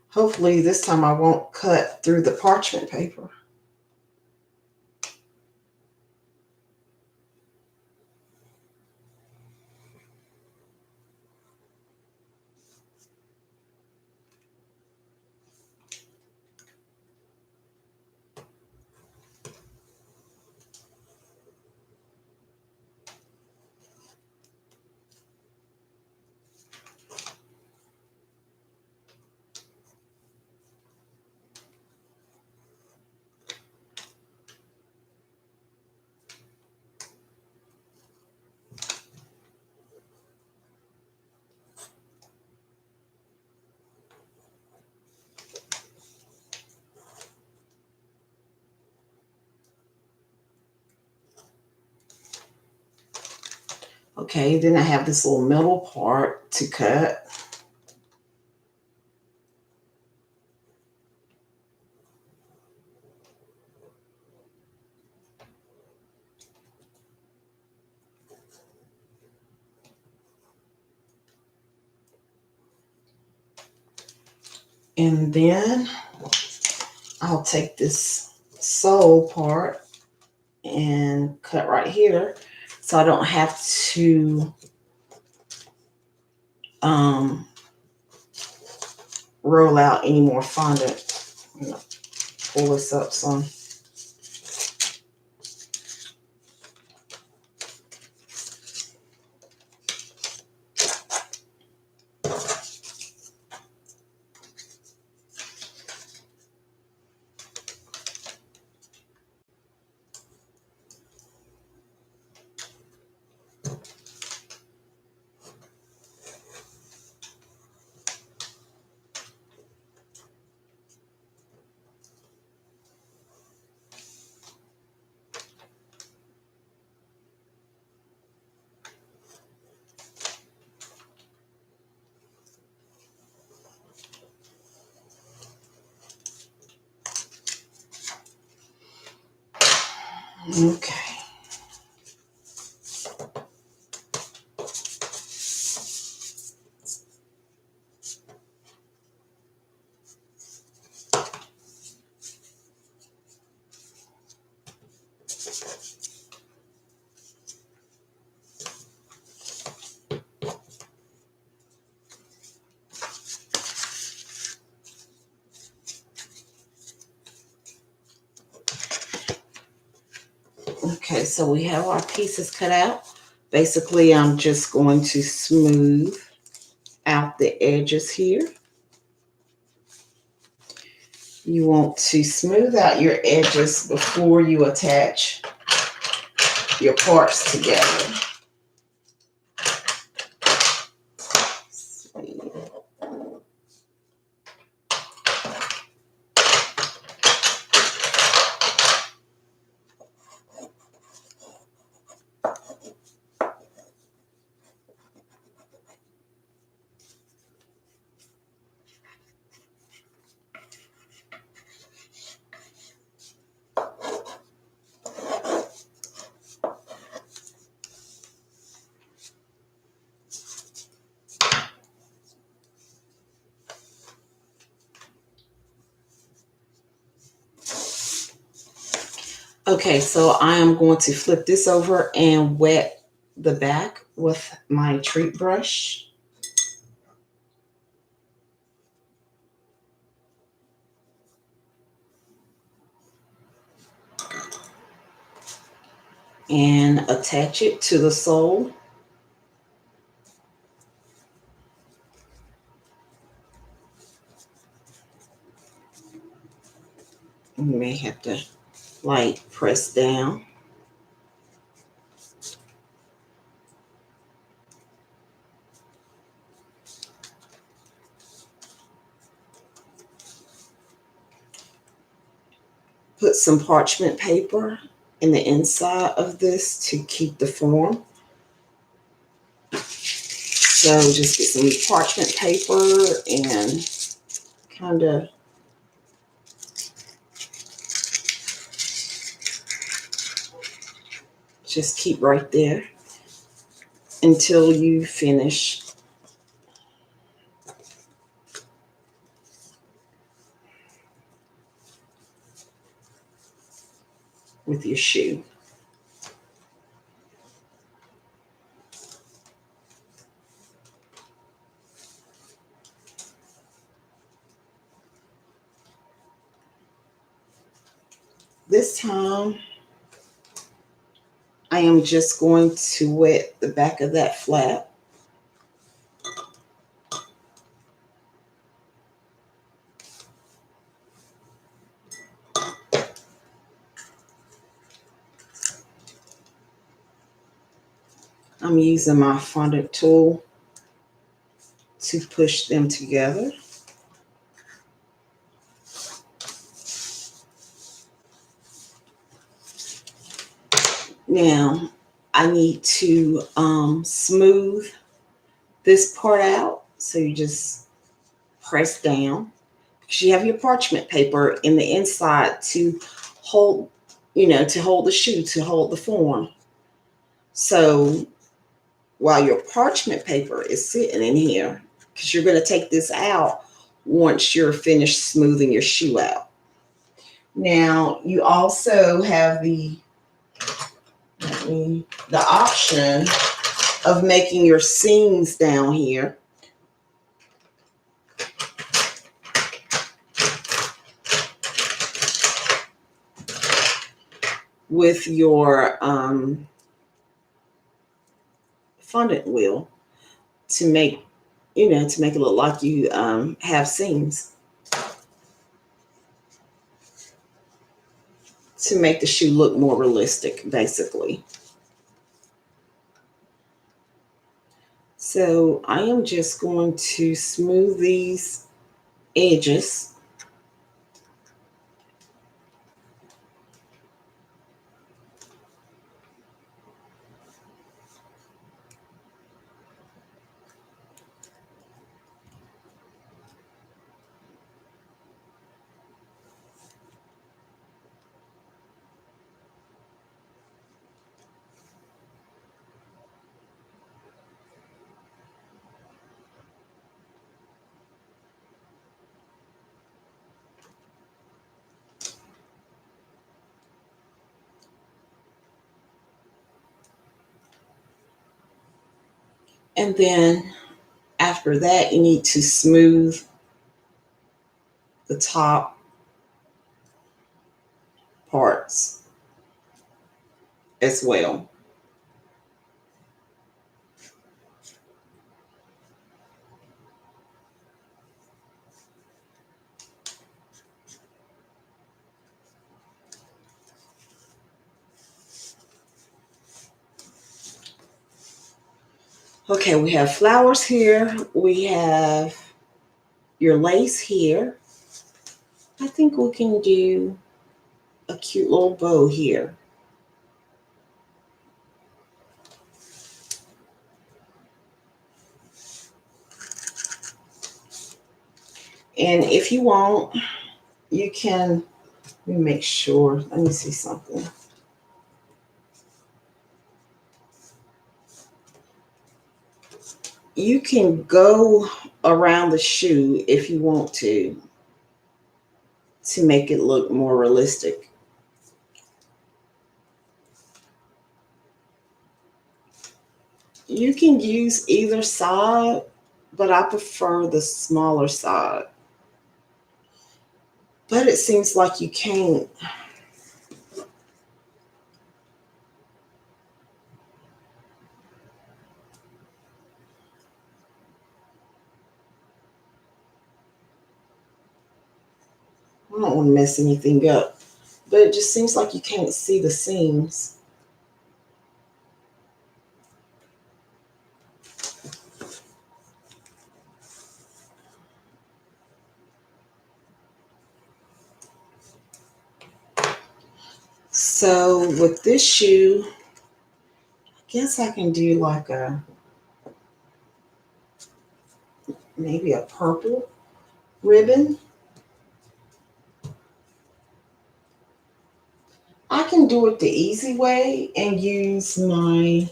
Hopefully this time I won't cut through the parchment paper. Okay, then I have this little middle part to cut. And then I'll take this sole part and cut right here so I don't have to roll out any more fondant. I'm gonna pull this up some. Okay. Okay, so we have our pieces cut out. Basically, I'm just going to smooth out the edges here. You want to smooth out your edges before you attach your parts together. Okay, so I am going to flip this over and wet the back with my treat brush. And attach it to the sole. You may have to like press down. Put some parchment paper in the inside of this to keep the form. So just get some parchment paper and kind of just keep right there until you finish with your shoe. This time, I am just going to wet the back of that flap. I'm using my fondant tool to push them together. Now, I need to smooth this part out. So you just press down because you have your parchment paper in the inside to hold, to hold the shoe, to hold the form. So while your parchment paper is sitting in here, because you're going to take this out once you're finished smoothing your shoe out. Now, you also have the option of making your seams down here. With your fondant wheel to make, to make it look like you have seams. To make the shoe look more realistic, basically. So I am just going to smooth these edges. And then after that, you need to smooth the top parts as well. Okay, we have flowers here. We have your lace here. I think we can do a cute little bow here. And if you want, you can, let me make sure, let me see something. You can go around the shoe if you want to make it look more realistic. You can use either side, but I prefer the smaller side. But it seems like you can't. I don't want to mess anything up, but it just seems like you can't see the seams. So with this shoe, I guess I can do like maybe a purple ribbon. I can do it the easy way and use my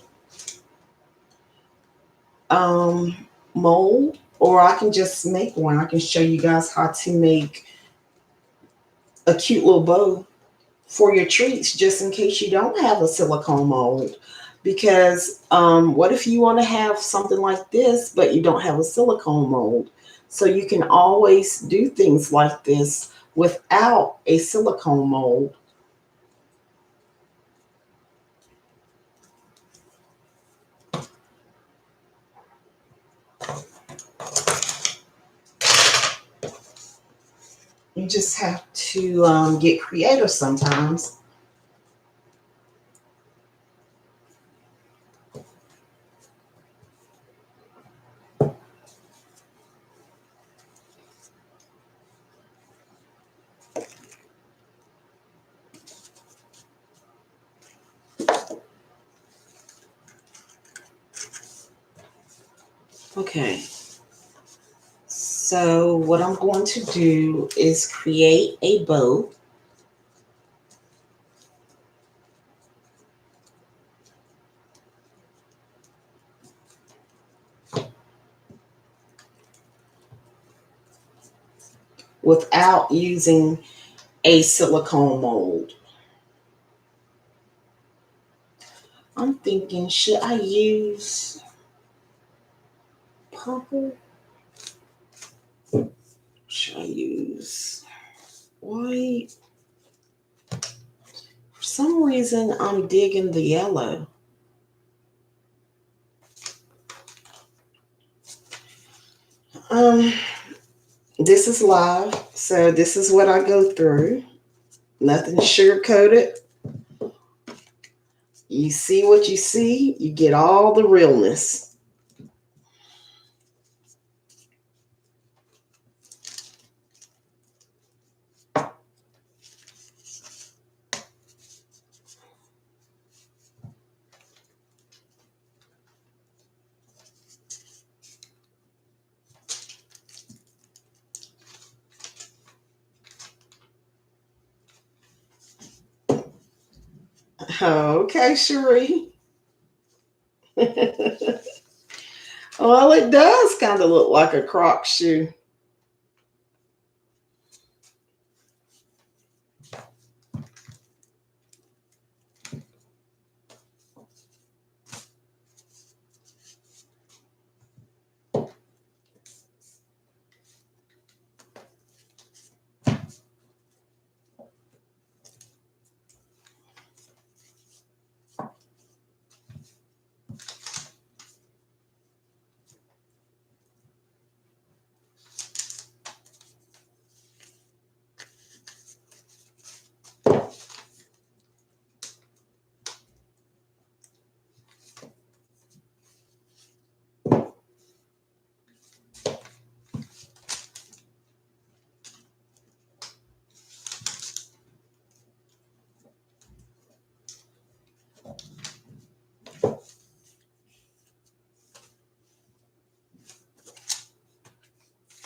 mold, or I can just make one. I can show you guys how to make a cute little bow for your treats, just in case you don't have a silicone mold. Because what if you want to have something like this, but you don't have a silicone mold? So you can always do things like this without a silicone mold. You just have to get creative sometimes. Okay, so what I'm going to do is create a bow. without using a silicone mold. I'm thinking, should I use purple? Should I use white? For some reason, I'm digging the yellow. This is live, so this is what I go through. Nothing sugar-coated. You see what you see, you get all the realness. Okay, Cherie. Well, it does kind of look like a Croc shoe.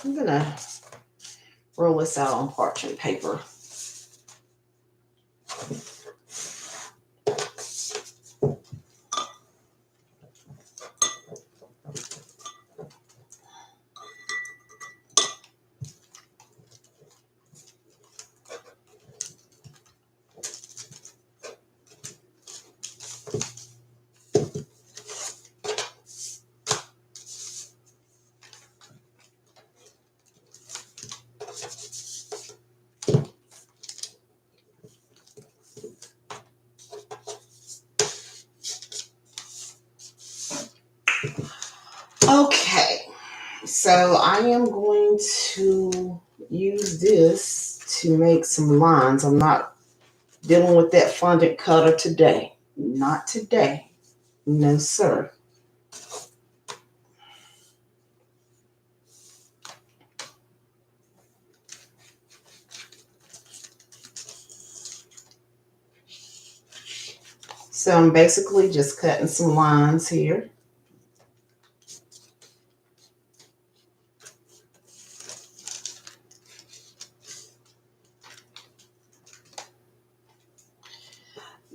I'm going to roll this out on parchment paper. Okay, so I am going to use this to make some lines. I'm not dealing with that fondant cutter today. Not today. No, sir. So I'm basically just cutting some lines here.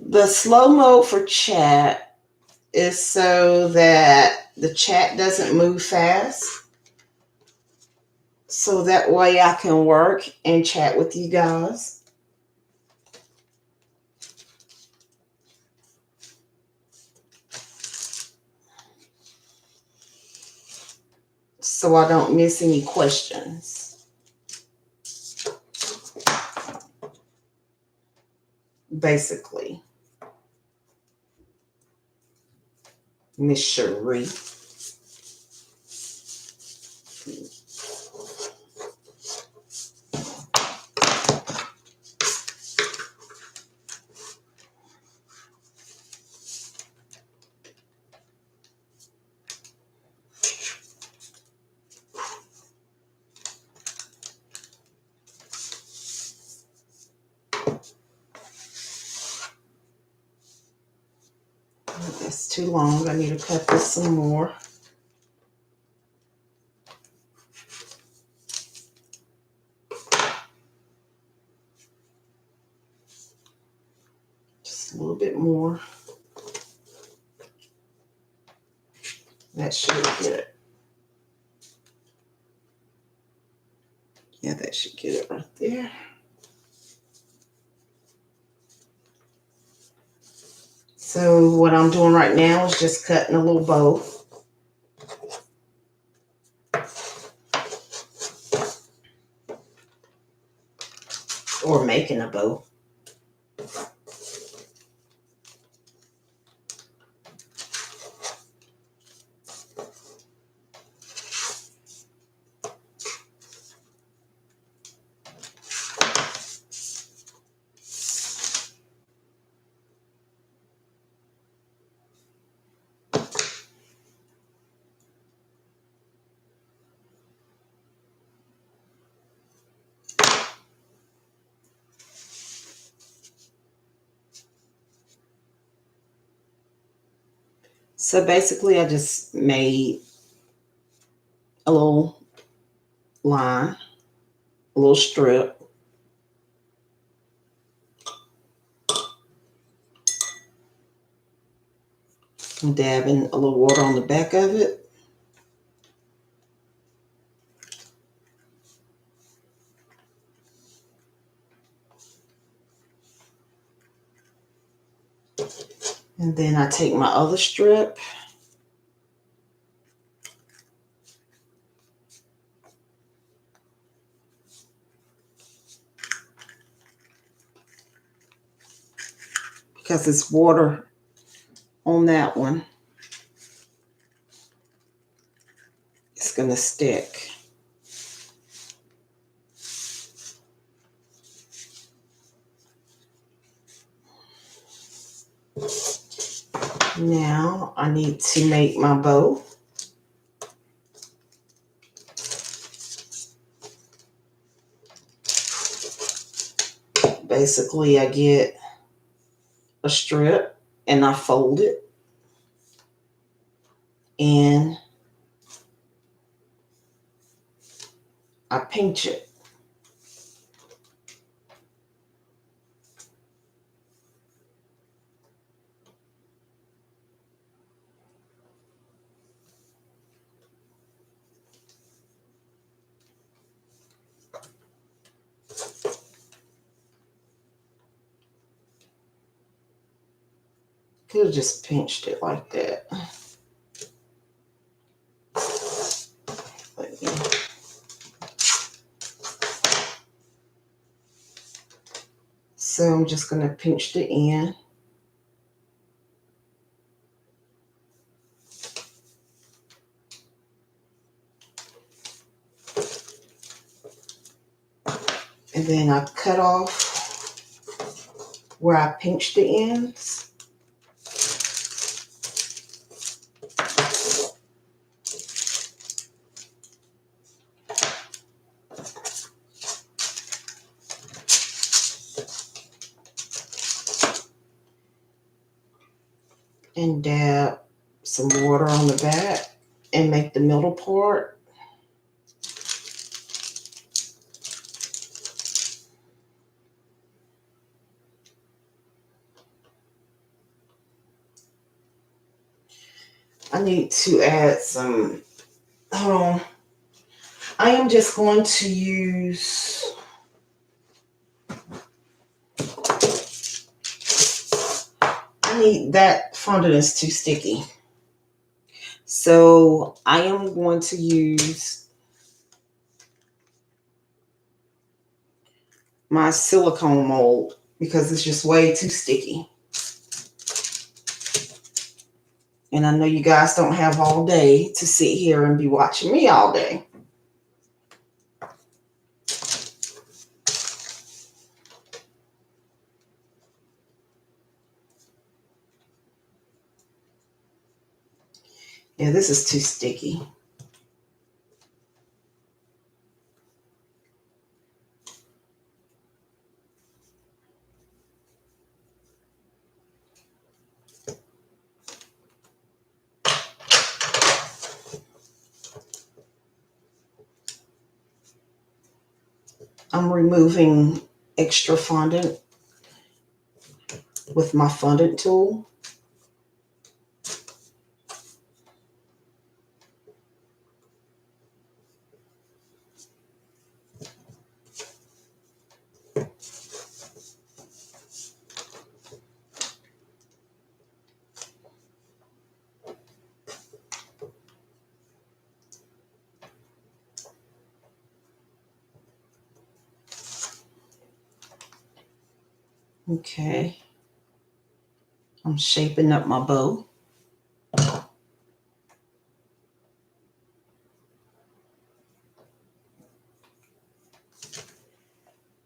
The slow mode for chat is so that the chat doesn't move fast. So that way I can work and chat with you guys. So I don't miss any questions. Basically. Miss Cherie. That's too long. I need to cut this some more. Just a little bit more. That should get it. Yeah, that that should get it right there. So what I'm doing right now is just cutting a little bow. Or making a bow. So basically I just made a little line, a little strip. I'm dabbing a little water on the back of it. And then I take my other strip. Because it's water on that one, it's going to stick. Now I need to make my bow. Basically, I get a strip and I fold it and I pinch it. Could have just pinched it like that. But yeah. So I'm just going to pinch the end. And then I cut off where I pinched the ends. And dab some water on the back and make the middle part. I need to add some, hold on. I am just going to use that fondant is too sticky. So I am going to use my silicone mold because it's just way too sticky. And I know you guys don't have all day to sit here and be watching me all day. Yeah, this is too sticky. I'm removing extra fondant with my fondant tool. Okay. I'm shaping up my bow.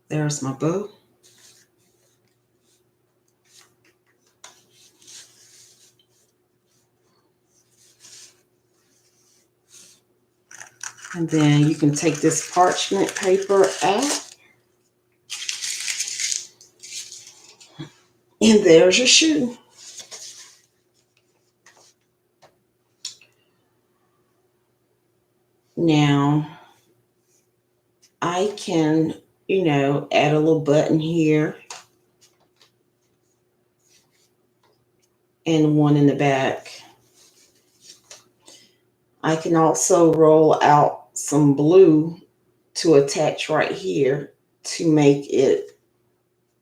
There's my bow. And then you can take this parchment paper out. And there's your shoe. Now, I can, add a little button here and one in the back. I can also roll out some blue to attach right here to make it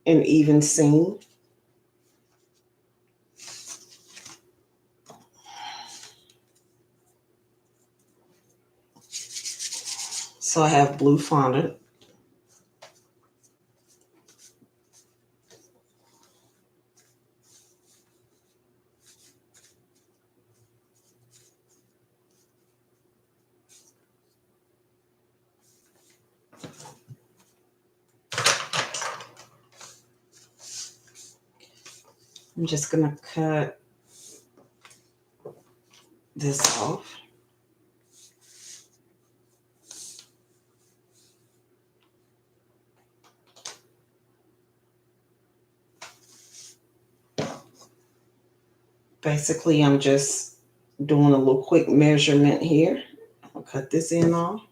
an even seam. So I have blue fondant. I'm just going to cut this off. Basically, I'm just doing a little quick measurement here. I'll cut this end off.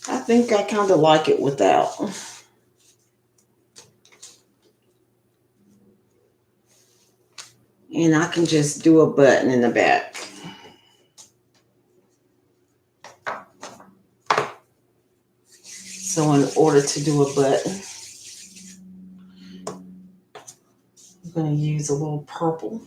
I think I kind of like it without. And I can just do a button in the back. So in order to do a button, I'm going to use a little purple.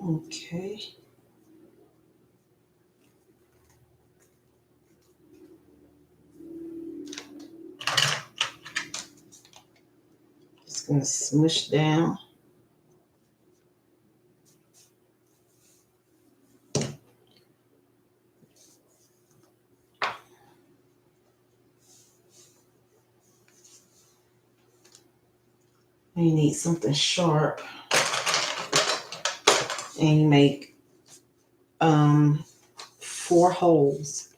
Okay. Just going to smush down. You need something sharp. And you make 4 holes.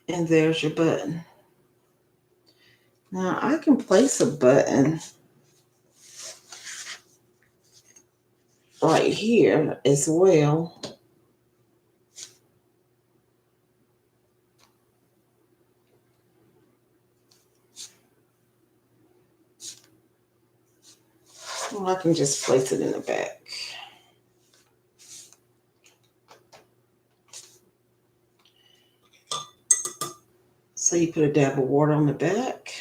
And there's your button. Now I can place a button right here as well. Or I can just place it in the back. So you put a dab of water on the back.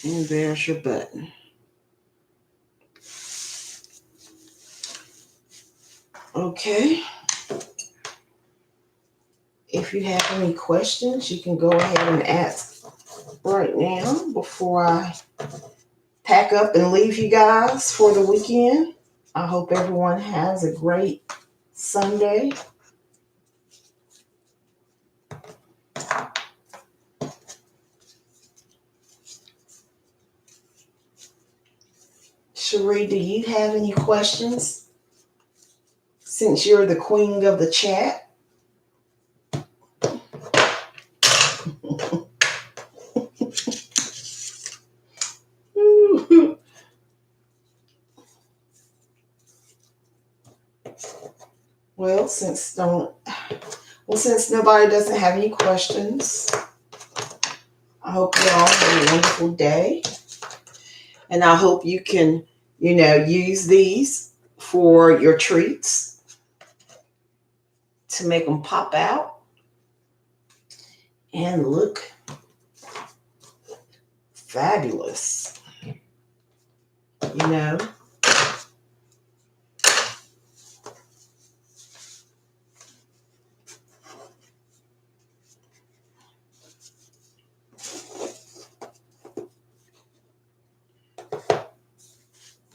And there's your button. Okay. If you have any questions, you can go ahead and ask right now before I pack up and leave you guys for the weekend. I hope everyone has a great Sunday. Cherie, do you have any questions? Since you're the queen of the chat. Well, since nobody doesn't have any questions, I hope you all have a wonderful day. And I hope you can, use these for your treats to make them pop out and look fabulous. You know,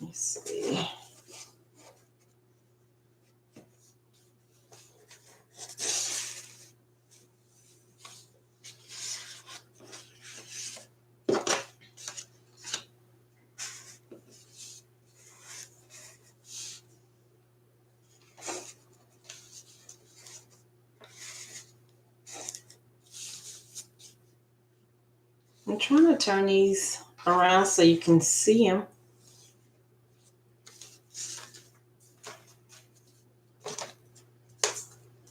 let's see. I'm trying to turn these around so you can see them.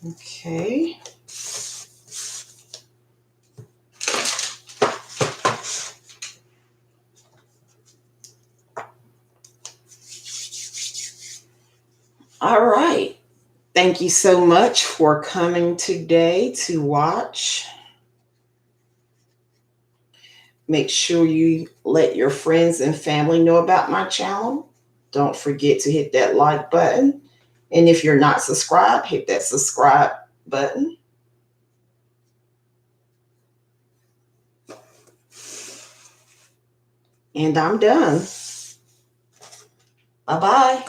Okay. All right. Thank you so much for coming today to watch. Make sure you let your friends and family know about my channel. Don't forget to hit that like button. And if you're not subscribed, hit that subscribe button. And I'm done. Bye-bye.